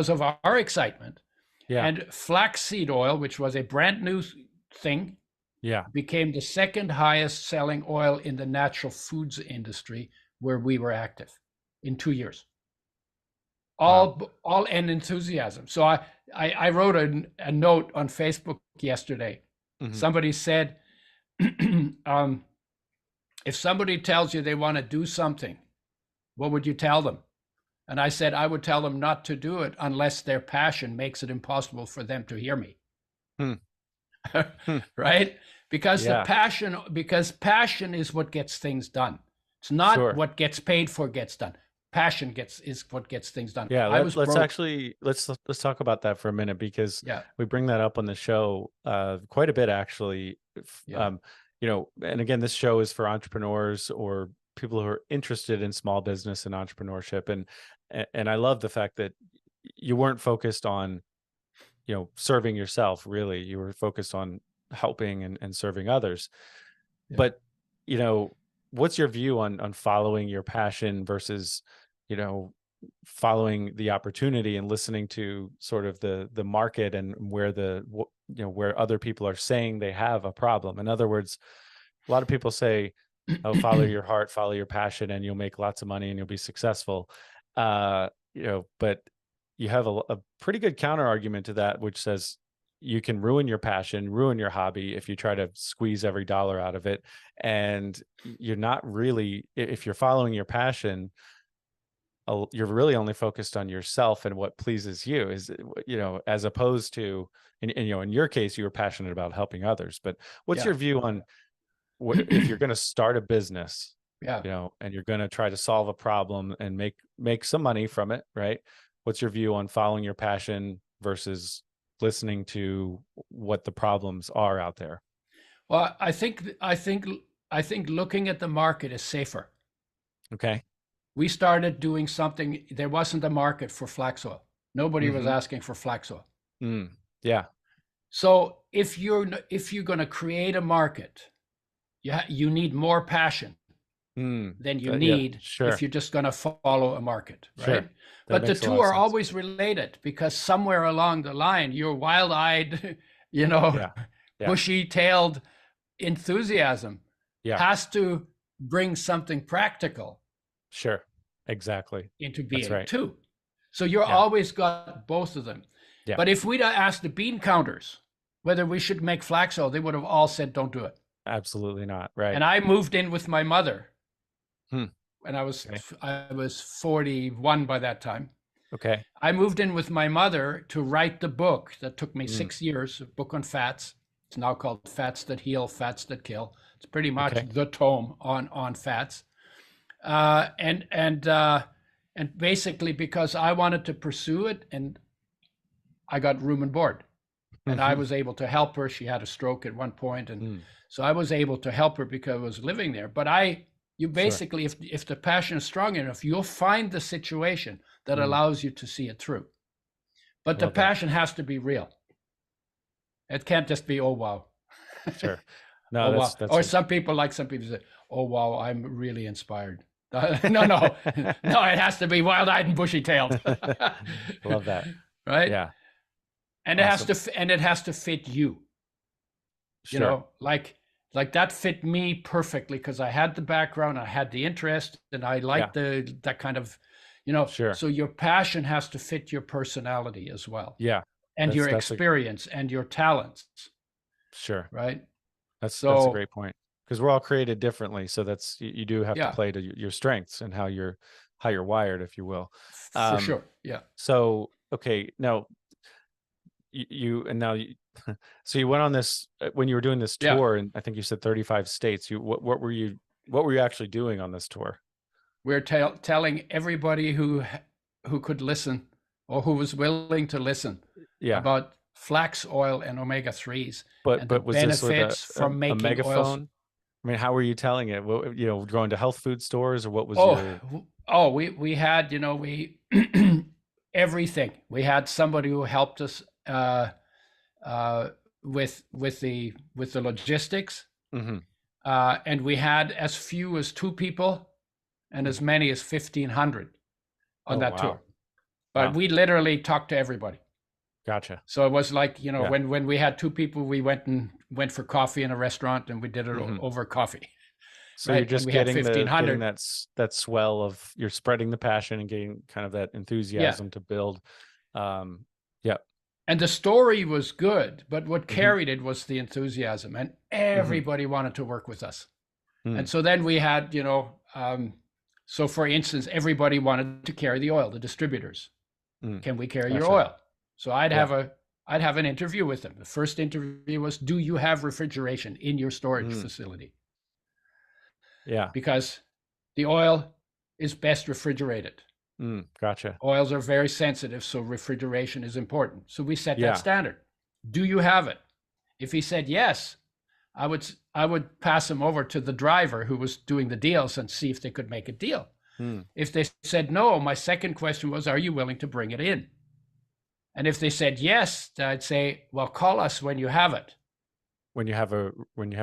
of our excitement. Yeah. And flaxseed oil, which was a brand new thing, Yeah. became the second highest selling oil in the natural foods industry where we were active in 2 years. Wow. All and enthusiasm. So I wrote a note on Facebook yesterday. Hmm. Somebody said, if somebody tells you they want to do something, what would you tell them? And I said, I would tell them not to do it unless their passion makes it impossible for them to hear me. Hmm. Hmm. Right? Because Yeah. passion is what gets things done. It's not Sure. what gets paid for gets done. Passion is what gets things done. Yeah, I was let's broke. actually let's talk about that for a minute, because Yeah. we bring that up on the show quite a bit, actually. Yeah. And again, this show is for entrepreneurs or people who are interested in small business and entrepreneurship, and I love the fact that you weren't focused on serving yourself. Really, you were focused on helping and serving others. Yeah. But what's your view on following your passion versus you know following the opportunity and listening to sort of the market and where where other people are saying they have a problem? In other words, a lot of people say, oh, follow your heart, follow your passion, and you'll make lots of money and you'll be successful. But you have a pretty good counter argument to that, which says you can ruin your passion, ruin your hobby if you try to squeeze every dollar out of it. And you're not really, if you're following your passion, you're really only focused on yourself and what pleases you, as opposed to, in your case, you were passionate about helping others. But what's Yeah. your view on if you're going to start a business, Yeah. and you're going to try to solve a problem and make some money from it, right? What's your view on following your passion versus listening to what the problems are out there? Well, I think looking at the market is safer. Okay. We started doing something. There wasn't a market for flax oil. Nobody was Mm-hmm. asking for flax oil. Yeah. So if you're going to create a market, you need more passion than you Yeah. need Sure. if you're just going to follow a market, right? Sure. That But the makes a lot two of are sense. always related, because somewhere along the line, your wild-eyed, Yeah. Yeah. bushy-tailed enthusiasm Yeah. has to bring something practical Sure. Exactly. into That's being right. too. So you're Yeah. always got both of them. Yeah. But if we'd asked the bean counters whether we should make flax oil, they would have all said, don't do it. Absolutely not. Right. And I moved in with my mother, Hmm. and I Okay. was 41 by that time. Okay. I moved in with my mother to write the book that took me Mm. 6 years, a book on fats. It's now called Fats That Heal, Fats That Kill. It's pretty much Okay. the tome on fats. And basically because I wanted to pursue it, and I got room and board, and I was able to help her. She had a stroke at one point, and Mm. so I was able to help her because I was living there. But you basically, if the passion is strong enough, you'll find the situation that allows you to see it through. But the passion has to be real. It can't just be, oh wow. Sure. No, Oh that's wow. Or some people say, oh wow, I'm really inspired. No, it has to be wild-eyed and bushy-tailed. Love that. Right? Yeah. And Awesome. it has to fit you. Sure. You know, like that fit me perfectly because I had the background, I had the interest, and I liked that kind of, Sure. So your passion has to fit your personality as well. Yeah. And your experience and your talents. Sure. Right. That's a great point, because we're all created differently. So that's, you do have to play to your strengths and how you're wired, if you will. For sure. Yeah. So, okay. Now so you went on this, when you were doing this tour, and I think you said 35 states, what were you actually doing on this tour? We're telling everybody who could listen or who was willing to listen about flax oil and omega-3s, and the was benefits this with from making a megaphone? oils. I mean, how were you telling it? Going to health food stores, or what was we had, we everything. We had somebody who helped us with the logistics, and we had as few as 2 people and as many as 1,500 on that tour. But we literally talked to everybody. Gotcha. So it was like, when we had 2 people, we went for coffee in a restaurant, and we did it over coffee. So you're just getting that swell of, you're spreading the passion and getting kind of that enthusiasm to build. And the story was good, but what carried it was the enthusiasm, and everybody wanted to work with us. And so then we had, so for instance, everybody wanted to carry the oil, the distributors. Can we carry your oil? So I'd have an interview with them. The first interview was, do you have refrigeration in your storage facility? Yeah. Because the oil is best refrigerated. Gotcha. Oils are very sensitive, so refrigeration is important. So we set that standard. Do you have it? If he said yes, I would pass him over to the driver who was doing the deals and see if they could make a deal. If they said no, my second question was, are you willing to bring it in? And if they said yes, I'd say, well, call us when you have it. When you have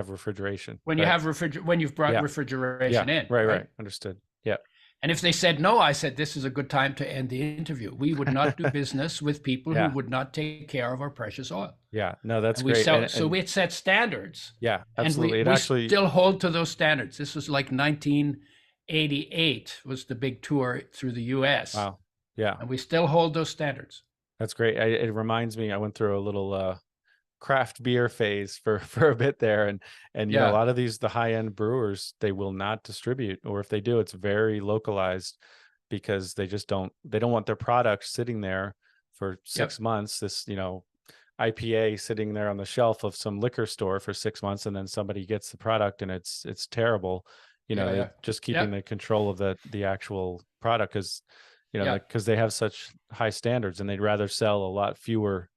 refrigeration. When you've brought refrigeration in. Right. Understood. Yeah. And if they said no, I said, this is a good time to end the interview. We would not do business with people who would not take care of our precious oil. Yeah. No, that's great. So we had set standards. Yeah, absolutely. And we still hold to those standards. This was like 1988 was the big tour through the US. Wow. Yeah. And we still hold those standards. That's great. It reminds me, I went through a little craft beer phase for a bit there, and a lot of the high-end brewers, they will not distribute, or if they do, it's very localized, because they don't want their product sitting there for 6 months. This IPA sitting there on the shelf of some liquor store for 6 months, and then somebody gets the product and it's terrible. Just keeping the control of the actual product, because because they have such high standards, and they'd rather sell a lot fewer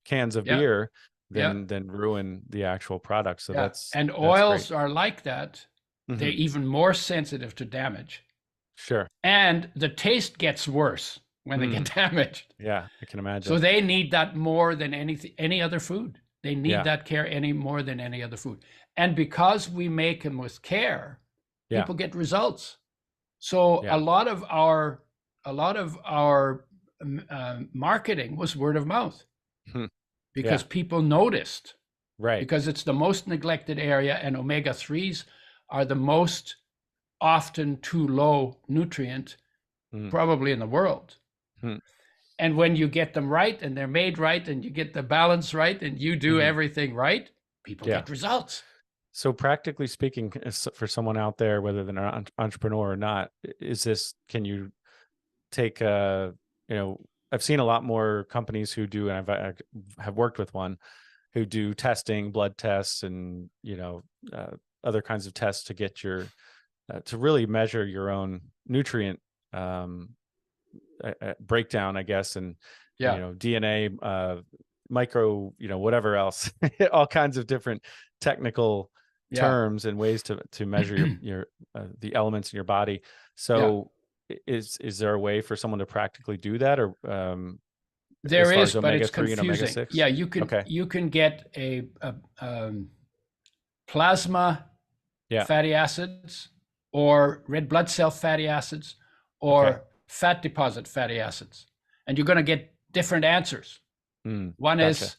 cans of beer than ruin the actual product. So that's oils great. are like that. They're even more sensitive to damage. Sure. And the taste gets worse when they get damaged. Yeah, I can imagine. So they need that more than any other food. They need that care any more than any other food. And because we make them with care, people get results. So a lot of our marketing was word of mouth. Because people noticed, right? Because it's the most neglected area, and omega-3s are the most often too low nutrient probably in the world. Hmm. And when you get them right and they're made right and you get the balance right and you do everything right, people Yeah. get results. So practically speaking, for someone out there, whether they're an entrepreneur or not, can you take I've seen a lot more companies who do, and I have worked with one who do testing, blood tests, and other kinds of tests to get to really measure your own nutrient breakdown, I guess, and DNA, micro, whatever else, all kinds of different technical terms and ways to measure your the elements in your body. So is there a way for someone to practically do that, or there as far is, as but it's omega-3 and confusing. omega-6? Yeah, you can get a plasma fatty acids, or red blood cell fatty acids, or fat deposit fatty acids, and you're going to get different answers. One is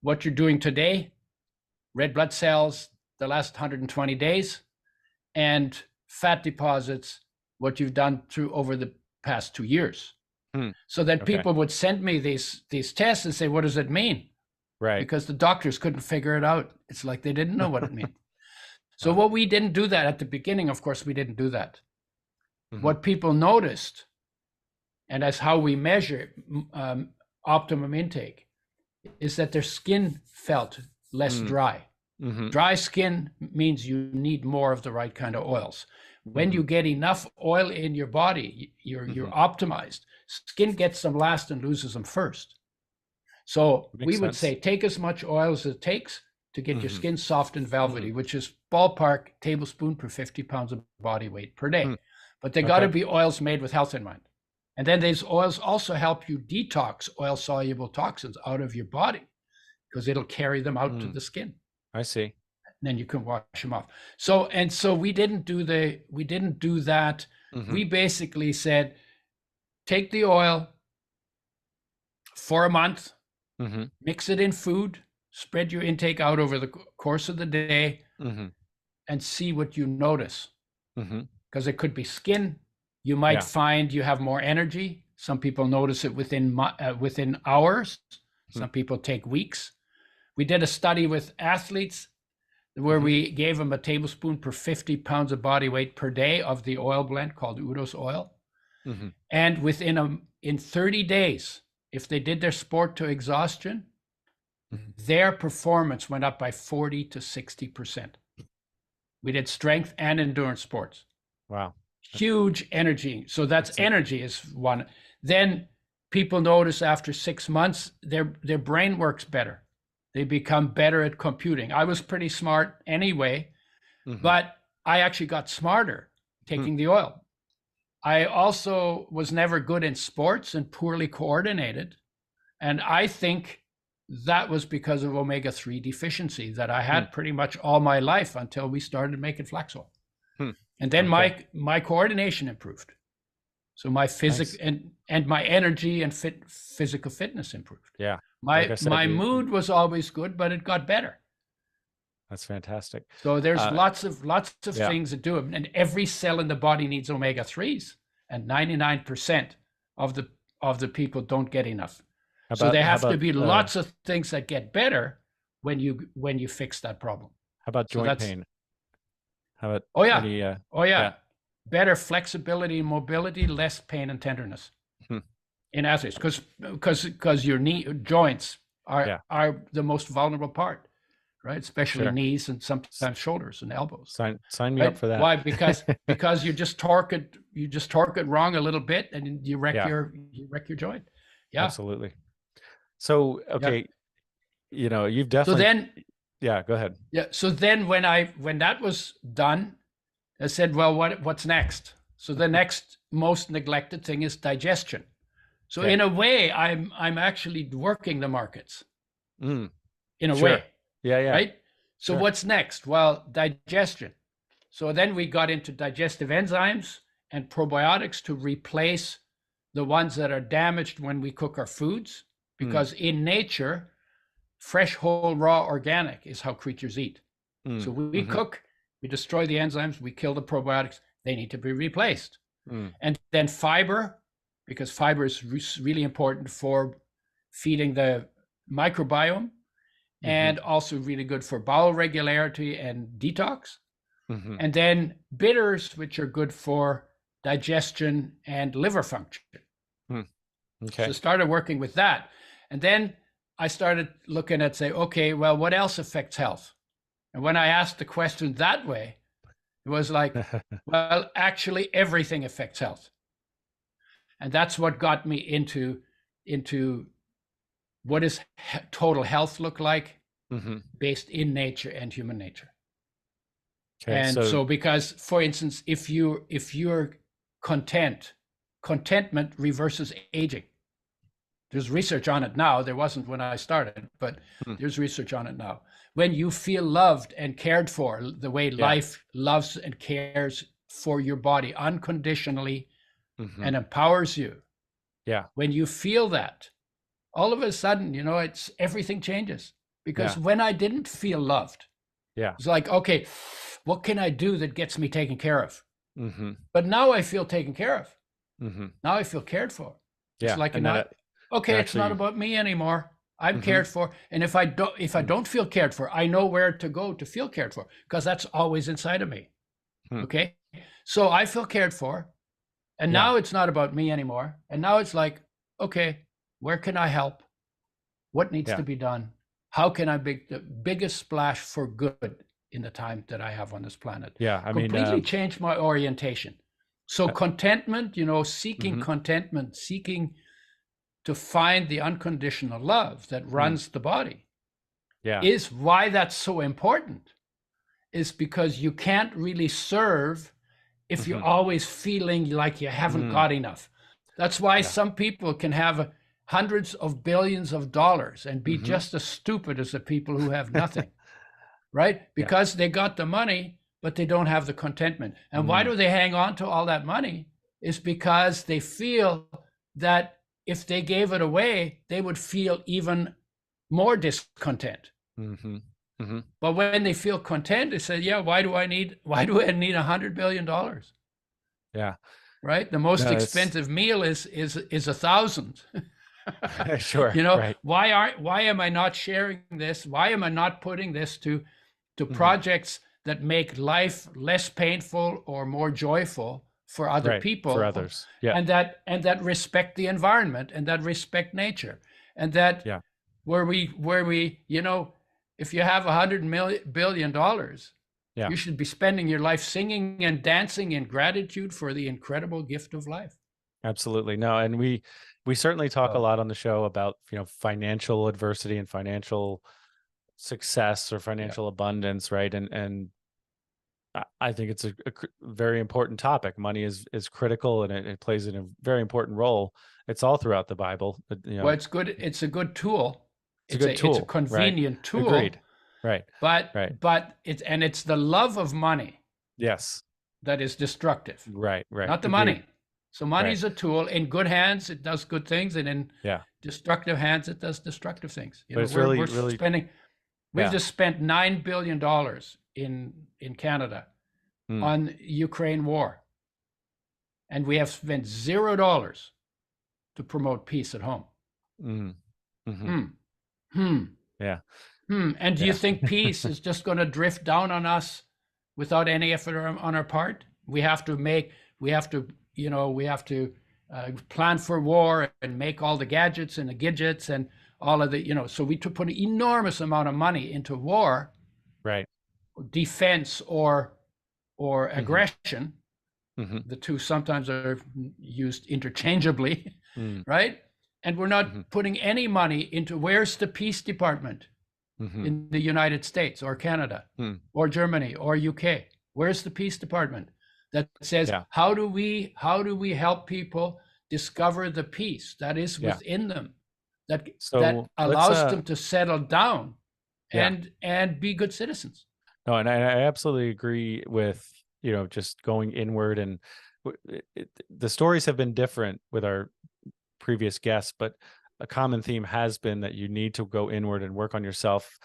what you're doing today, red blood cells the last 120 days, and fat deposits what you've done through over the past 2 years. So that people would send me these tests and say, what does it mean? Right. Because the doctors couldn't figure it out. It's like they didn't know what it meant. So what we didn't do that at the beginning, of course, we didn't do that. What people noticed, and that's how we measure optimum intake, is that their skin felt less dry. Dry skin means you need more of the right kind of oils. When you get enough oil in your body, you're optimized. Skin gets them last and loses them first. So we would say take as much oil as it takes to get your skin soft and velvety, which is ballpark tablespoon per 50 pounds of body weight per day. But they got to be oils made with health in mind. And then these oils also help you detox oil-soluble toxins out of your body, because it'll carry them out to the skin. I see. And then you can wash them off. So we didn't do that. We basically said, take the oil for a month, mix it in food, spread your intake out over the course of the day, and see what you notice. Because it could be skin. You might find you have more energy. Some people notice it within hours. Some people take weeks. We did a study with athletes where we gave them a tablespoon per 50 pounds of body weight per day of the oil blend called Udo's oil. And in 30 days, if they did their sport to exhaustion, their performance went up by 40 to 60%. We did strength and endurance sports. Wow. Huge energy. So that's energy is one. Then people notice after 6 months, their brain works better. They become better at computing. I was pretty smart anyway, but I actually got smarter taking the oil. I also was never good in sports and poorly coordinated. And I think that was because of omega-3 deficiency that I had pretty much all my life until we started making flax oil. And then my coordination improved. So my physics and my energy and physical fitness improved. Yeah. My mood was always good, but it got better. That's fantastic. So there's lots of things that do it, and every cell in the body needs omega-3s, and 99% of the people don't get enough. So there have to be lots of things that get better when you fix that problem. How about joint pain? How about better flexibility and mobility, less pain and tenderness in athletes, because your knee joints are the most vulnerable part, right? Especially knees and sometimes shoulders and elbows. Sign me up for that. Why? Because you just torque it wrong a little bit and you wreck your joint. Yeah, absolutely. So you've definitely. Yeah, go ahead. Yeah. So then when that was done, I said, well, what's next? So the next most neglected thing is digestion. So in a way, I'm actually working the markets. In a way. Yeah. Right. So what's next? Well, digestion. So then we got into digestive enzymes and probiotics to replace the ones that are damaged when we cook our foods, because in nature, fresh, whole, raw, organic is how creatures eat. So we cook, we destroy the enzymes, we kill the probiotics, they need to be replaced. Mm. And then fiber, because fiber is really important for feeding the microbiome, and also really good for bowel regularity and detox. Mm-hmm. And then bitters, which are good for digestion and liver function. Mm. So I Okay. started working with that. And then I started looking at, say, okay, well, what else affects health? And when I asked the question that way, it was like, well, actually everything affects health. And that's what got me into what does total health look like Mm-hmm. based in nature and human nature. Okay. And So, so, because, for instance, if you're contentment reverses aging. There's research on it now. There wasn't when I started, but mm, there's research on it now. When you feel loved and cared for, the way yeah. life loves and cares for your body unconditionally Mm-hmm. and empowers you, Yeah. when you feel that, all of a sudden, it's everything changes. Because Yeah. when I didn't feel loved, Yeah. it's like, okay, what can I do that gets me taken care of? Mm-hmm. But now I feel taken care of. Mm-hmm. Now I feel cared for. It's Yeah. like, And then okay, it's not actually, about me anymore. I'm mm-hmm. cared for. And if I don't feel cared for, I know where to go to feel cared for, because that's always inside of me. Hmm. Okay. So I feel cared for. And Yeah. now it's not about me anymore. And now it's like, okay, where can I help? What needs Yeah. to be done? How can I make the biggest splash for good in the time that I have on this planet? Yeah. I mean, Completely change my orientation. So contentment, seeking mm-hmm. contentment, seeking to find the unconditional love that runs the body, Yeah. is why that's so important. Is because you can't really serve if you're always feeling like you haven't got enough. That's why some people can have hundreds of billions of dollars and be just as stupid as the people who have nothing, right? Because they got the money, but they don't have the contentment. And why do they hang on to all that money? Is because they feel that if they gave it away, they would feel even more discontent. Mm-hmm. Mm-hmm. But when they feel content, they say, yeah, why do I need $100 billion? Yeah. Right? The most No, expensive meal is 1,000. sure. Right. Why am I not sharing this? Why am I not putting this to projects that make life less painful or more joyful for other Right. people, For others. Yeah. and that respect the environment, and that respect nature, and that Yeah. where we if you have $100 billion, Yeah. you should be spending your life singing and dancing in gratitude for the incredible gift of life. Absolutely. No, and we certainly talk a lot on the show about, financial adversity and financial success or financial abundance, right? And I think it's a very important topic. Money is critical, and it plays a very important role. It's all throughout the Bible. Well, it's good. It's a good tool. It's a good tool, It's a convenient tool. Agreed. Right. But Right. it's the love of money Yes. that is destructive. Right. Right. Not the Agreed. money. So money's a tool. In good hands, it does good things, and in destructive hands, it does destructive things. But it's really spending. We've just spent $9 billion in Canada on Ukraine war, and we have spent $0 to promote peace at home. Yeah. And do you think peace is just going to drift down on us without any effort on our part? We have to plan for war and make all the gadgets and the gadgets and all of the, so we put an enormous amount of money into war, right, defense or aggression. The two sometimes are used interchangeably, right? And we're not putting any money into, where's the peace department in the United States or Canada or Germany or UK? Where's the peace department that says, how do we help people discover the peace that is within them, that allows them to settle down and be good citizens? No, and I absolutely agree with, just going inward. And the stories have been different with our previous guests, but a common theme has been that you need to go inward and work on yourself.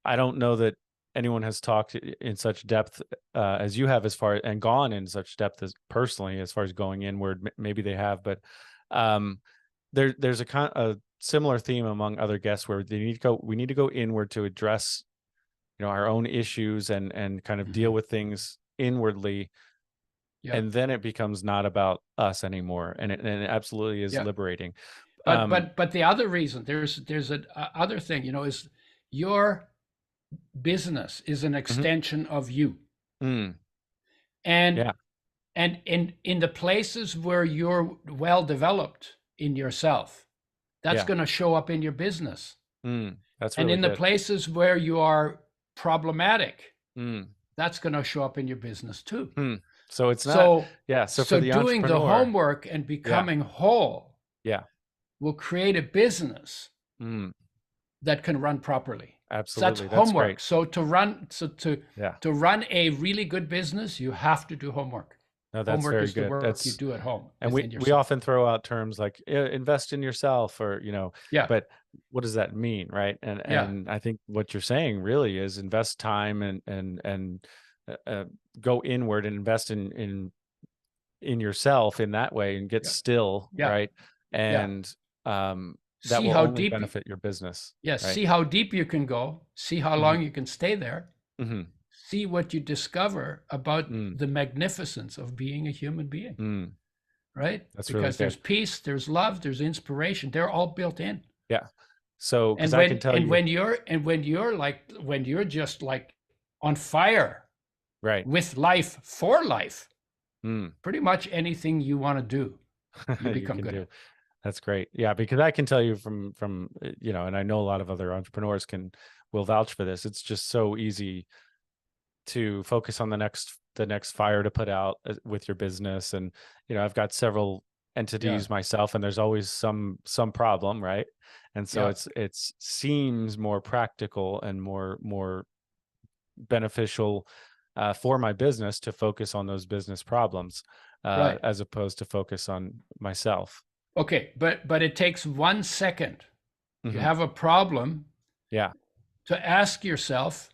I don't know that anyone has talked in such depth as you have, as far and gone in such depth as personally, as far as going inward, maybe they have, but um, there's a similar theme among other guests where we need to go inward to address, our own issues and kind of deal Mhm. with things inwardly, Yeah. and then it becomes not about us anymore, and it absolutely is Yeah. liberating. But Um, but but the other reason, there's a other thing, is your business is an mhm, extension of you. mm, And yeah, in the places where you're well developed in yourself, that's yeah, going to show up in your business. that's And really in the good. places where you are problematic, Mm, that's going to show up in your business too. hmm. So it's not, So yeah. So for so the doing the entrepreneur, homework and yeah, becoming whole yeah, will create a business mm, that can run properly. So that's absolutely, that's great. homework. So Yeah, to run a really good business, you have to do homework. no, that's Homework very is the good. work you That's do at home And we within we yourself. often throw out terms like invest in yourself, or Yeah, but what does that mean, right? And yeah, and I think what you're saying really is invest time and uh, uh, go inward and invest in yourself in that way, and get yeah, still, yeah, right? yeah. And that See will how only deep, benefit your business, yes, right? see how deep you can go, see how Hmm. long you can stay there, Hmm. see what you discover about Mm, the magnificence of being a human being, mm, right? that's really Because there's good. peace, there's love, there's inspiration. They're all built in. Yeah. So, because And I can tell you, when you're just like on fire right? with life for life, Mm. pretty much anything you want to do, you You become can good do. at. That's great. Yeah, because I can tell you from and I know a lot of other entrepreneurs will vouch for this. It's just so easy to focus on the next fire to put out with your business, and I've got several Yeah, entities myself, and there's always some problem, right? And so yeah, it's seems more practical and more beneficial for my business to focus on those business problems right. as opposed to focus on myself. Okay, but it takes 1 second. You Hmm. have a problem Yeah. to ask yourself,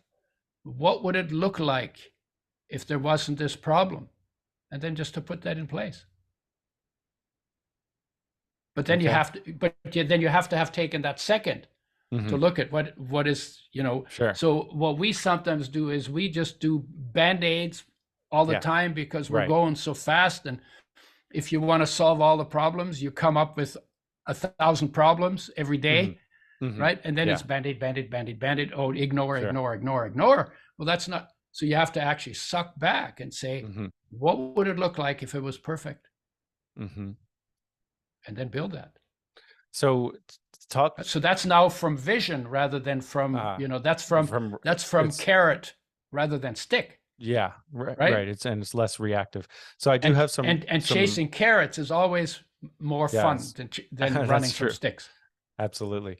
what would it look like if there wasn't this problem? And then just to put that in place. But then you Okay. have to, then you have to have taken that second Hmm. to look at what is, Sure. so what we sometimes do is we just do band-aids all the Yeah. time because we're Right. going so fast. And if you want to solve all the problems, you come up with 1,000 problems every Hmm. day, Hmm. right? And then it's Yeah. band-aid, band-aid, band-aid, band-aid. Oh, ignore, Sure. ignore, ignore, ignore. Well, that's not. So you have to actually suck back and say, Hmm. what would it look like if it was perfect? Hmm. And then build that. So talk So that's now from vision rather than from, uh from that's from it's carrot rather than stick, yeah, right, right? right. It's less reactive. So I do And have and some chasing carrots is always more fun yes. than running That's from true. sticks. Absolutely.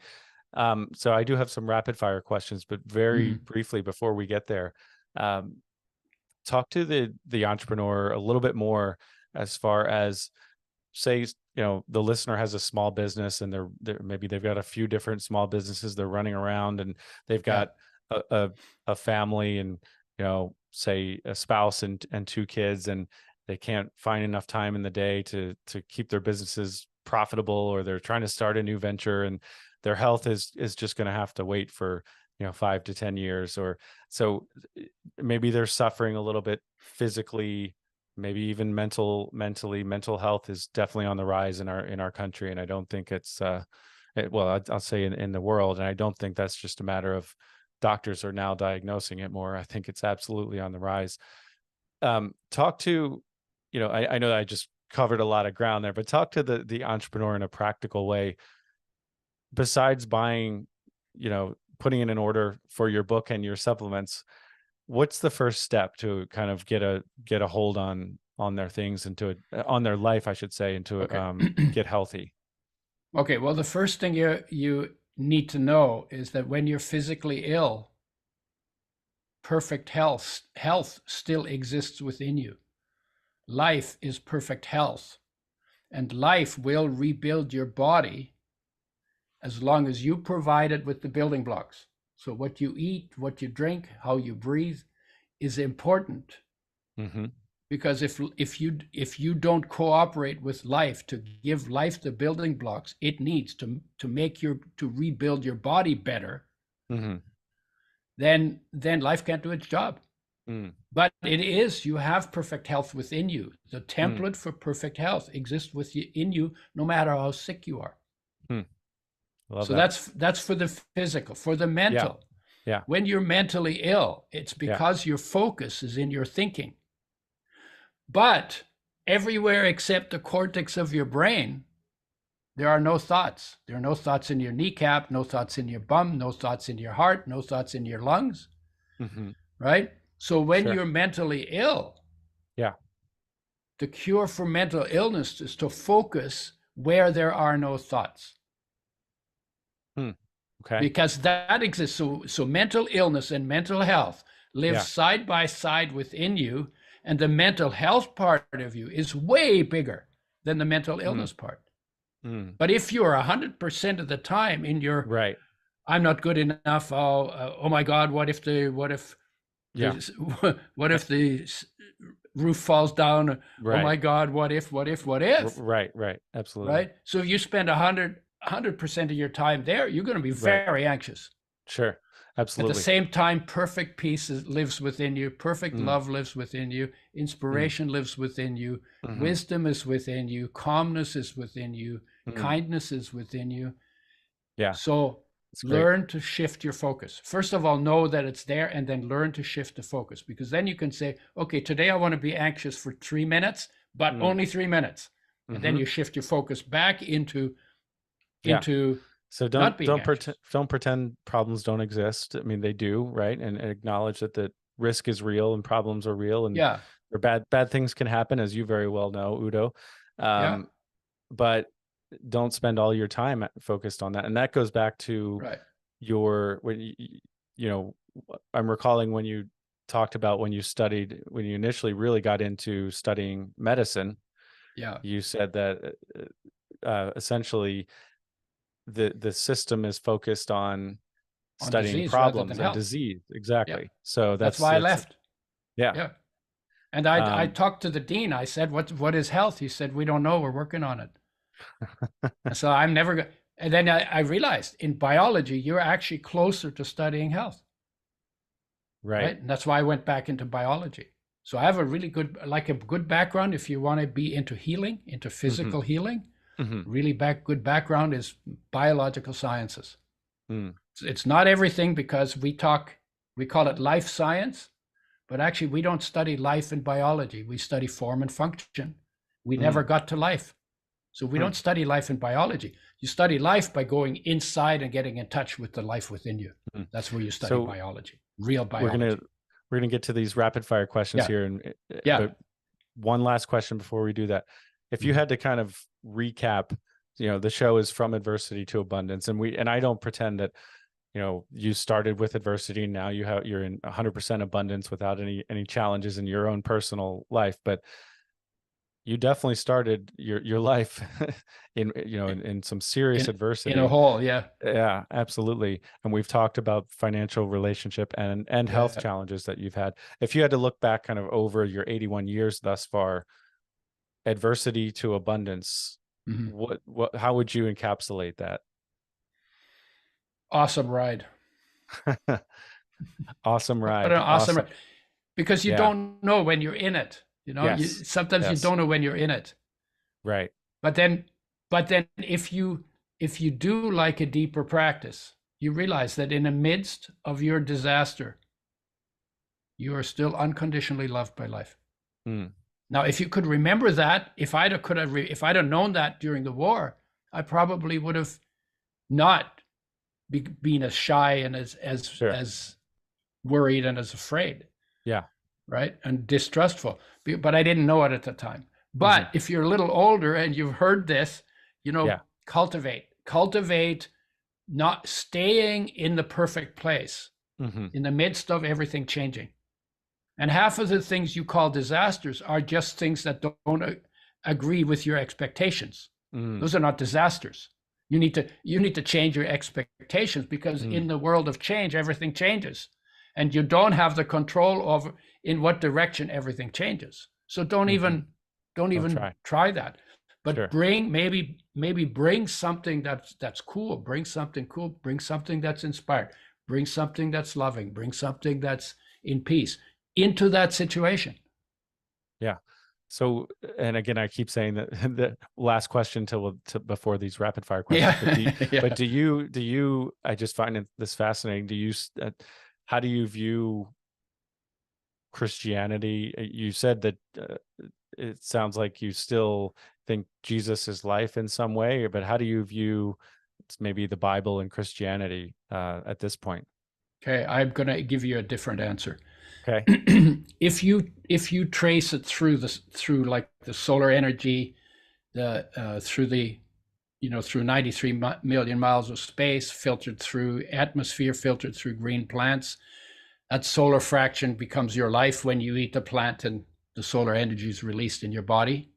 So I do have some rapid fire questions, but very Mhm. briefly before we get there, um, talk to the entrepreneur a little bit more, as far as, say, the listener has a small business, and they're maybe they've got a few different small businesses they're running around, and they've Yeah, got a family, and say a spouse and two kids, and they can't find enough time in the day to keep their businesses profitable, or they're trying to start a new venture, and their health is just going to have to wait for 5 to 10 years, or so. Maybe they're suffering a little bit physically, maybe even mentally. Mental health is definitely on the rise in our country, and I don't think well, I'll say in the world, and I don't think that's just a matter of doctors are now diagnosing it more. I think it's absolutely on the rise. Talk to, I know that I just covered a lot of ground there, but talk to the entrepreneur in a practical way. Besides buying, putting in an order for your book and your supplements, what's the first step to kind of get a hold on their things, and to on their life, I should say, and to okay. get healthy? Okay, well, the first thing you need to know is that when you're physically ill, perfect health still exists within you. Life is perfect health, and life will rebuild your body as long as you provide it with the building blocks. So what you eat, what you drink, how you breathe is important, Mm-hmm. because if you don't cooperate with life to give life the building blocks it needs to rebuild your body better, Mm-hmm. then life can't do its job. Mm. But you have perfect health within you. The Mm. template for perfect health exists within you, no matter how sick you are. Mm. Love So that. that's for the physical. For the Yeah. mental, Yeah. when you're mentally ill, it's Yeah. because your focus is in your thinking. But everywhere except the cortex of your brain, there are no thoughts. There are no thoughts in your kneecap, no thoughts in your bum, no thoughts in your heart, no thoughts in your lungs, Mm-hmm. right? So when Sure. you're mentally ill, Yeah. the cure for mental illness is to focus where there are no thoughts, Mm. Okay. because that exists. So mental illness and mental health live Yeah. side by side within you, and the mental health part of you is way bigger than the mental Mm. illness part. Mm. But if you're 100% of the time in your Right. I'm not good enough, oh my God, Yeah. what if the roof falls down, oh Right. my God, what if, Right. Right. Absolutely. right? So if you spend 100% of your time there, you're going to be Right. very anxious. Sure. At the Absolutely. same time, perfect peace lives within you, perfect Mm. love lives within you, Mm. inspiration lives within you, Mm-hmm. wisdom is within you, calmness is within you, Mm. kindness is within you. Yeah. So It's great. learn to shift your focus. First of all, know that it's there, and then learn to shift the focus, because then you can say, okay, today I want to be anxious for 3 minutes, but Mm. only 3 minutes. And then Mm-hmm. you shift your focus back into Yeah. So not being pretend anxious. problems don't exist. I mean, they do, right? And acknowledge that the risk is real and problems are real, and Yeah, or bad things can happen, as you very well know, Udo. yeah, But don't spend all your time focused on that. And that goes back to right. when you know, I'm recalling when you talked about when you initially really got into studying medicine. Yeah, You said that essentially the system is focused on on studying disease rather than problems and health. disease. Yeah, Exactly. So that's that's why I left. yeah. Yeah, and I Um, talked to the dean. I said, what is health? He said, we don't know. We're working on it. And so I'm never going. And then I realized in biology, you're actually closer to studying health. right. Right? And that's why I went back into biology. So I have a really good background if you want to be into healing, into Mm-hmm. physical healing. Mm-hmm. Really good background is biological sciences. Mm. It's not everything, because we call it life science, but actually we don't study life in biology. We study form and function. We never Mm. got to life. So we don't study life in biology. You study life by going inside and getting in touch with the life within you. Mm. That's where you study So biology, real we're biology. gonna we're gonna get to these rapid fire questions Yeah, here, and yeah. but one last question before we do that. If you had to kind of recap, the show is from adversity to abundance, and I don't pretend that you started with adversity and now you're in 100% abundance without any challenges in your own personal life, but you definitely started your life in some serious In a adversity. hole, yeah. Yeah, absolutely. And we've talked about financial, relationship, and health Yeah. challenges that you've had. If you had to look back kind of over your 81 years thus far, adversity to abundance, Mhm. how would you encapsulate that? Awesome ride. Awesome What an ride. awesome Awesome. ride. Because you Yeah. don't know when you're in it. Yes. Sometimes you Yes. don't know when you're in it. Right. But then if you do like a deeper practice, you realize that in the midst of your disaster, you are still unconditionally loved by life. Mm. Now, if you could remember that, if I'd have known that during the war, I probably would have not been as shy and Sure. as worried and as afraid, Yeah. right? And distrustful. But I didn't know it at the time. But Mm-hmm. if you're a little older and you've heard this, Yeah. cultivate not staying in the perfect place Mm-hmm. in the midst of everything changing. And half of the things you call disasters are just things that don't agree with your expectations. Mm. Those are not disasters. You need to change your expectations, because in Mm, the world of change, everything changes, and you don't have the control over in what direction everything changes. So mhm. don't Don't even try. try that. But Sure. bring maybe bring something that's cool. Bring something cool. Bring something that's inspired. Bring something that's loving. Bring something that's in peace into that situation. Yeah. So, and again, I keep saying that the last question to before these rapid fire questions, but Yeah, yeah. do you, I just find this fascinating. How do you view Christianity? You said that it sounds like you still think Jesus is life in some way, but how do you view maybe the Bible and Christianity at this point? Okay, I'm going to give you a different answer. Okay. If you trace it through like the solar energy, the through the through 93 million miles of space, filtered through atmosphere, filtered through green plants, that solar fraction becomes your life when you eat the plant, and the solar energy is released in your body.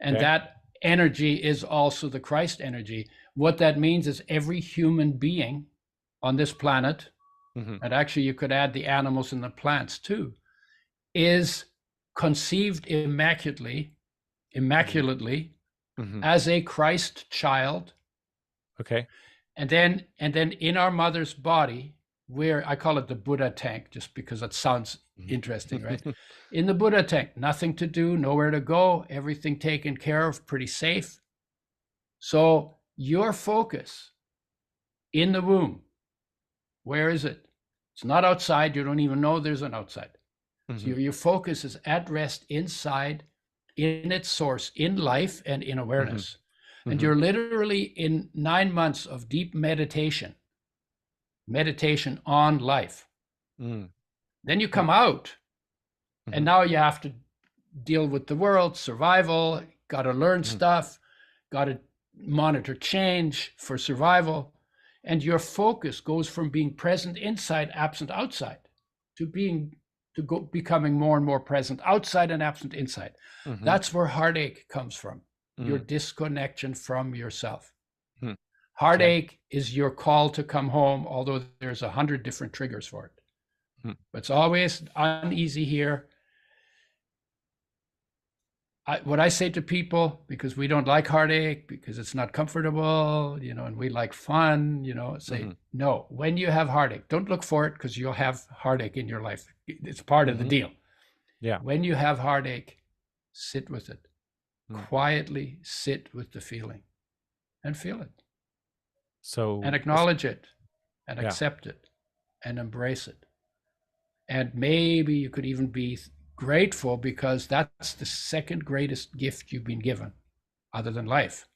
And Okay. that energy is also the Christ energy. What that means is every human being on this planet, Hmm. and actually you could add the animals and the plants too, is conceived Hmm. immaculately Hmm. as a Christ child, Okay. and then in our mother's body, where I call it the Buddha tank, just because it sounds interesting, right? Mhm. In the Buddha tank, nothing to do, nowhere to go, everything taken care of, pretty safe. So your focus in the womb, where is it? It's not outside. You don't even know there's an outside. So Mhm, your focus is at rest inside, in its source, in life and in mhm, awareness. And mhm, you're literally in 9 months of deep meditation on life. mm, Then you mm, come out, and mhm, now you have to deal with the world, survival, got to learn mhm, stuff, got to monitor change for survival. And your focus goes from being present inside, absent outside, to becoming more and more present outside and absent inside. mhm, That's where heartache comes from, your mm, disconnection from yourself. mm. Okay. Heartache is your call to come home, although there's 100 different triggers for it. Mm, But it's always uneasy here. What I say to people, because we don't like heartache, because it's not comfortable, and we like fun, say, mhm, no, when you have heartache, don't look for it, because you'll have heartache in your life. It's part of the mhm. deal. Yeah. When you have heartache, sit with it. Mm. Quietly sit with the feeling and feel it and So, acknowledge it and yeah. accept it and embrace it. And maybe you could even be grateful, because that's the second greatest gift you've been given, other than life,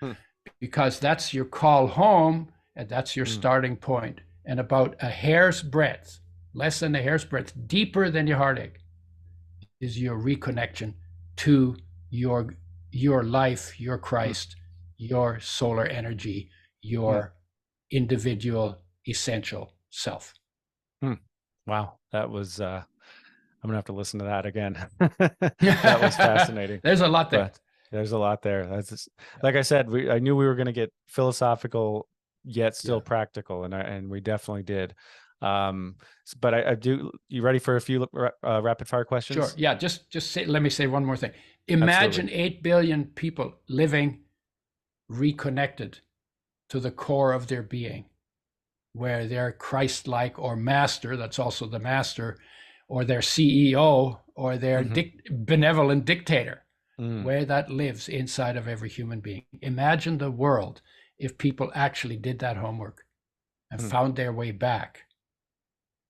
Mm, because that's your call home, and that's your mm, starting point. And about a hair's breadth, less than a hair's breadth, deeper than your heartache, is your reconnection to your your life, your mm, Christ, your solar energy, mm, your individual essential self. mm. Wow. That was I'm gonna have to listen to that again. That was fascinating. There's a lot there. But there's a lot there. That's just, like I said, I knew we were gonna get philosophical yet Yeah. still practical, and we definitely did. But I do, you ready for a few rapid fire Sure. questions? Yeah. Just say, let me say one more thing. Absolutely. Imagine 8 billion people living reconnected to the core of their being, where they're Christ-like or master, that's also the master, or their CEO, or their Hmm. benevolent dictator, Mm, where that lives inside of every human being. Imagine the world if people actually did that homework and mm, found their way back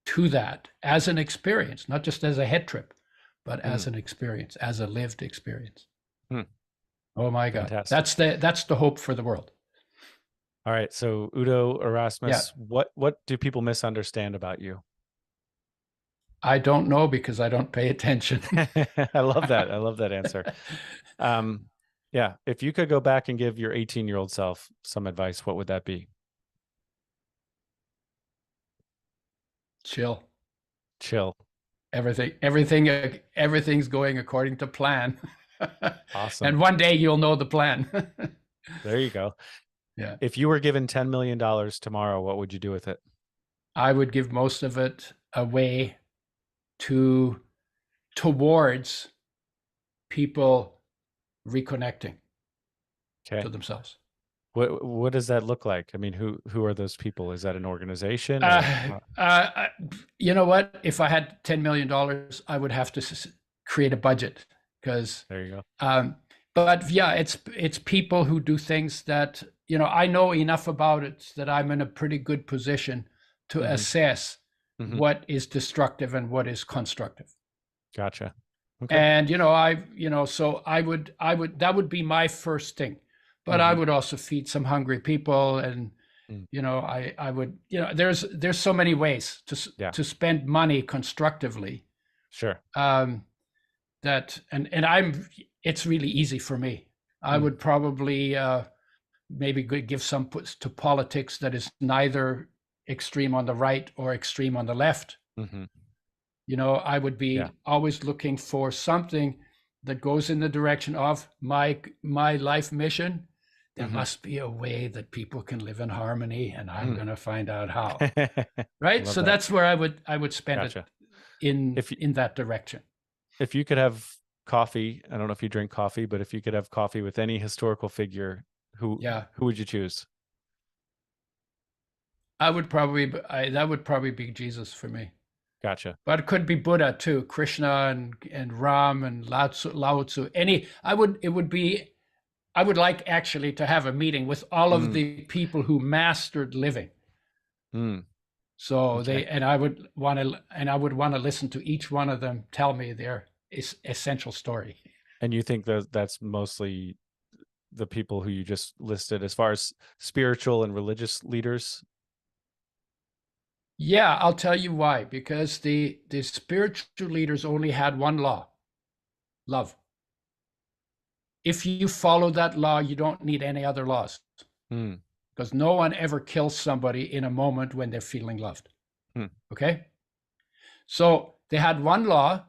to that as an experience, not just as a head trip, but as mm, an experience, as a lived experience. mm. Oh my God. Fantastic. That's the hope for the world. All right. So Udo Yeah. Erasmus, what do people misunderstand about you? I don't know, because I don't pay attention. I love that. I love that answer. Um, yeah. If you could go back and give your 18-year-old self some advice, what would that be? Chill. Chill. Everything's going according to plan. Awesome. And one day you'll know the plan. There you go. Yeah. If you were given $10 million tomorrow, what would you do with it? I would give most of it away to towards people reconnecting Okay. to themselves. What does that look like? I mean, who are those people? Is that an organization or Uh, uh, you know what? If I had $10 million, I would have to create a budget because. there you go. But yeah, it's people who do things that I know enough about it that I'm in a pretty good position to Hmm. assess Hmm. what is destructive and what is constructive. Gotcha. Okay. And so I would that would be my first thing. But I Hmm. would also feed some hungry people, and Mm. I would there's so many ways Yeah, to spend money constructively. sure. That and it's really easy for me. I Mm. would probably maybe give some puts to politics that is neither extreme on the right or extreme on the left. Hmm. I would Yeah. be always looking for something that goes in the direction of my life mission. There Hmm. must be a way that people can live in harmony, and I'm Mm. going to find out how. Right? Love So that. that's where I would spend it Gotcha. in If you, in that direction. if you could have coffee, I don't know if you drink coffee, but if you could have coffee with any historical figure, who Yeah. who would you choose? That would probably be Jesus for me. Gotcha. But it could be Buddha too, Krishna and Ram and Lao Tzu. I would like actually to have a meeting with all of Mm. the people who mastered living. Mm. So Okay. I would want to listen to each one of them tell me their essential story. And you think that that's mostly the people who you just listed as far as spiritual and religious leaders? Yeah, I'll tell you why. Because the spiritual leaders only had one law: love. If you follow that law, you don't need any other laws. Mm. Because no one ever kills somebody in a moment when they're feeling loved. Mm. Okay? So they had one law,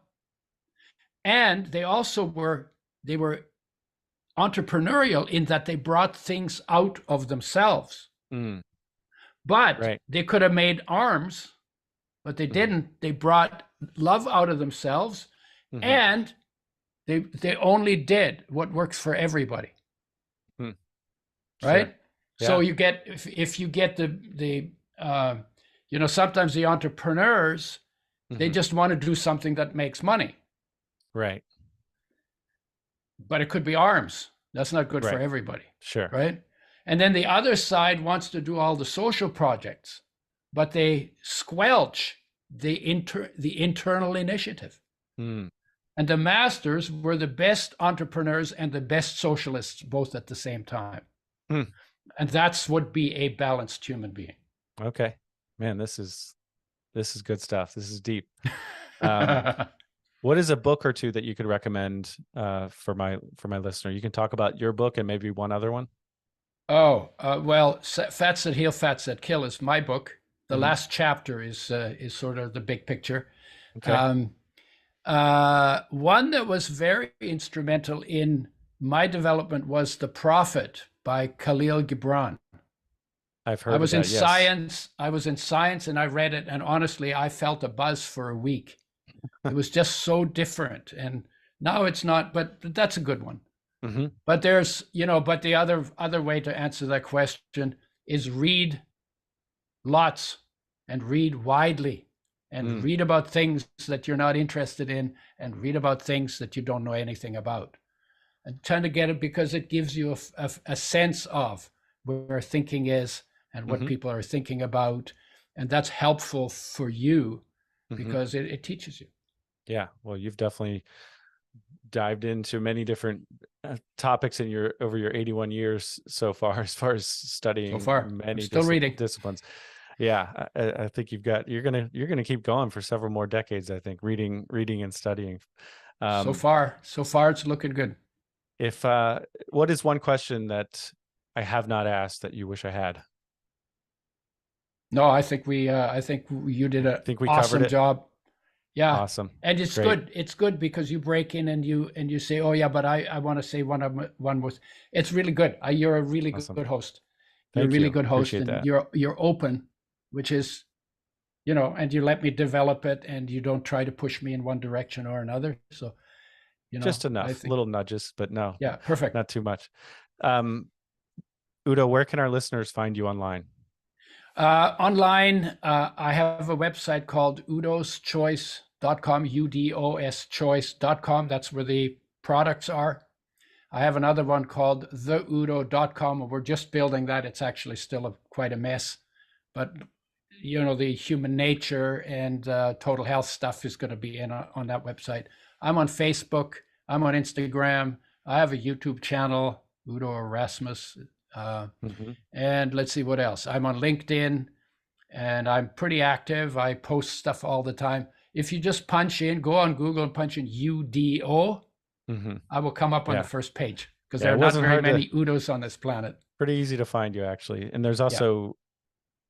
and they were entrepreneurial in that they brought things out of themselves. Mm. But Right. they could have made arms, but they didn't. They brought love out of themselves, Mm-hmm. and they only did what works for everybody. Mm. Right? Sure. So Yeah. you get if you get the sometimes the entrepreneurs, they Mhm. just want to do something that makes money, Right. but it could be arms. That's not good for Right. everybody, Sure. right? And then the other side wants to do all the social projects, but they squelch the internal initiative. Mm. And the masters were the best entrepreneurs and the best socialists both at the same time. Mm. And that's would be a balanced human being. Okay. Man, this is good stuff. This is deep. What is a book or two that you could recommend for my listener? You can talk about your book and maybe one other one. Well, Fats That Heal, Fats That Kill is my book. The Mhm. last chapter is sort of the big picture. Okay. One that was very instrumental in my development was The Prophet by Khalil Gibran. I've heard of that, yes. I was in science and I read it, and honestly, I felt a buzz for a week. It was just so different. And now it's not, but that's a good one. Mm-hmm. But there's, but the other way to answer that question is read lots and read widely and read about things that you're not interested in and read about things that you don't know anything about. And trying to get it because it gives you a sense of where thinking is and what people are thinking about. And that's helpful for you because it teaches you. Yeah. Well, you've definitely dived into many different topics in over your 81 years so far, as far as studying many still reading disciplines. Yeah, I think you're gonna keep going for several more decades. I think reading and studying. So far it's looking good. If what is one question that I have not asked that you wish I had? No, I think you did an awesome job. Yeah. Awesome. And it's Great. good. It's good because you break in and you say, oh yeah, but I want to say one more. It's really good. You're a really Awesome. good host. You're a Thank really you. good host, Appreciate and that. you're open, which is, and you let me develop it, and you don't try to push me in one direction or another. So, Just I enough, think, little nudges, but no, yeah, perfect. not too much. Um, Udo, where can our listeners find you online? Online, I have a website called udoschoice.com, UDOS choice.com. That's where the products are. I have another one called theudo.com, and we're just building that. It's actually still quite a mess, but the human nature and total health stuff is going to be on that website. I'm on Facebook. I'm on Instagram. I have a YouTube channel, Udo Erasmus. Mm-hmm. And let's see what else. I'm on LinkedIn, and I'm pretty active. I post stuff all the time. If you just go on Google and punch in UDO, Mm-hmm. I will come up on the Yeah. first page, because Yeah. there It are not wasn't very hard to, many Udos on this planet. pretty easy to find you actually. And there's Yeah. also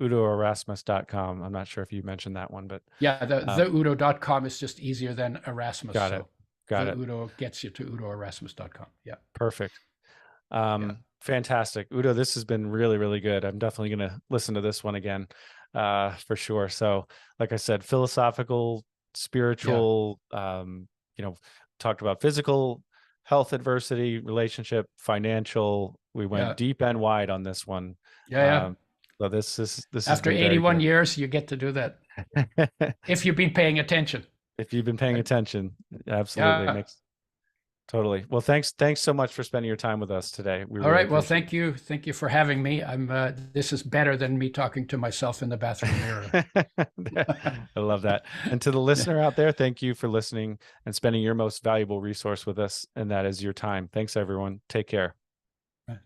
udoerasmus.com. I'm not sure if you mentioned that one, but Yeah, um, theudo.com is just easier than Erasmus. got it. So Got the it. Udo gets you to udoerasmus.com. Yeah. Perfect. Yeah. Fantastic. Udo, this has been really, really good. I'm definitely going to listen to this one again, for sure. So, like I said, philosophical, Yeah. spiritual, talked about physical health adversity, relationship, financial. We Yeah. went deep and wide on this one. Yeah. Yeah. Um, so this has After been very 81 good. years, you get to do that if you've been paying attention. If you've been paying Right? attention, absolutely Yeah. makes totally. Well, thanks so much for spending your time with us today. We All really right. Well, appreciate thank you. Thank you for having me. This is better than me talking to myself in the bathroom mirror. I love that. And to the Yeah. listener out there, thank you for listening and spending your most valuable resource with us, and that is your time. Thanks, everyone. Take care.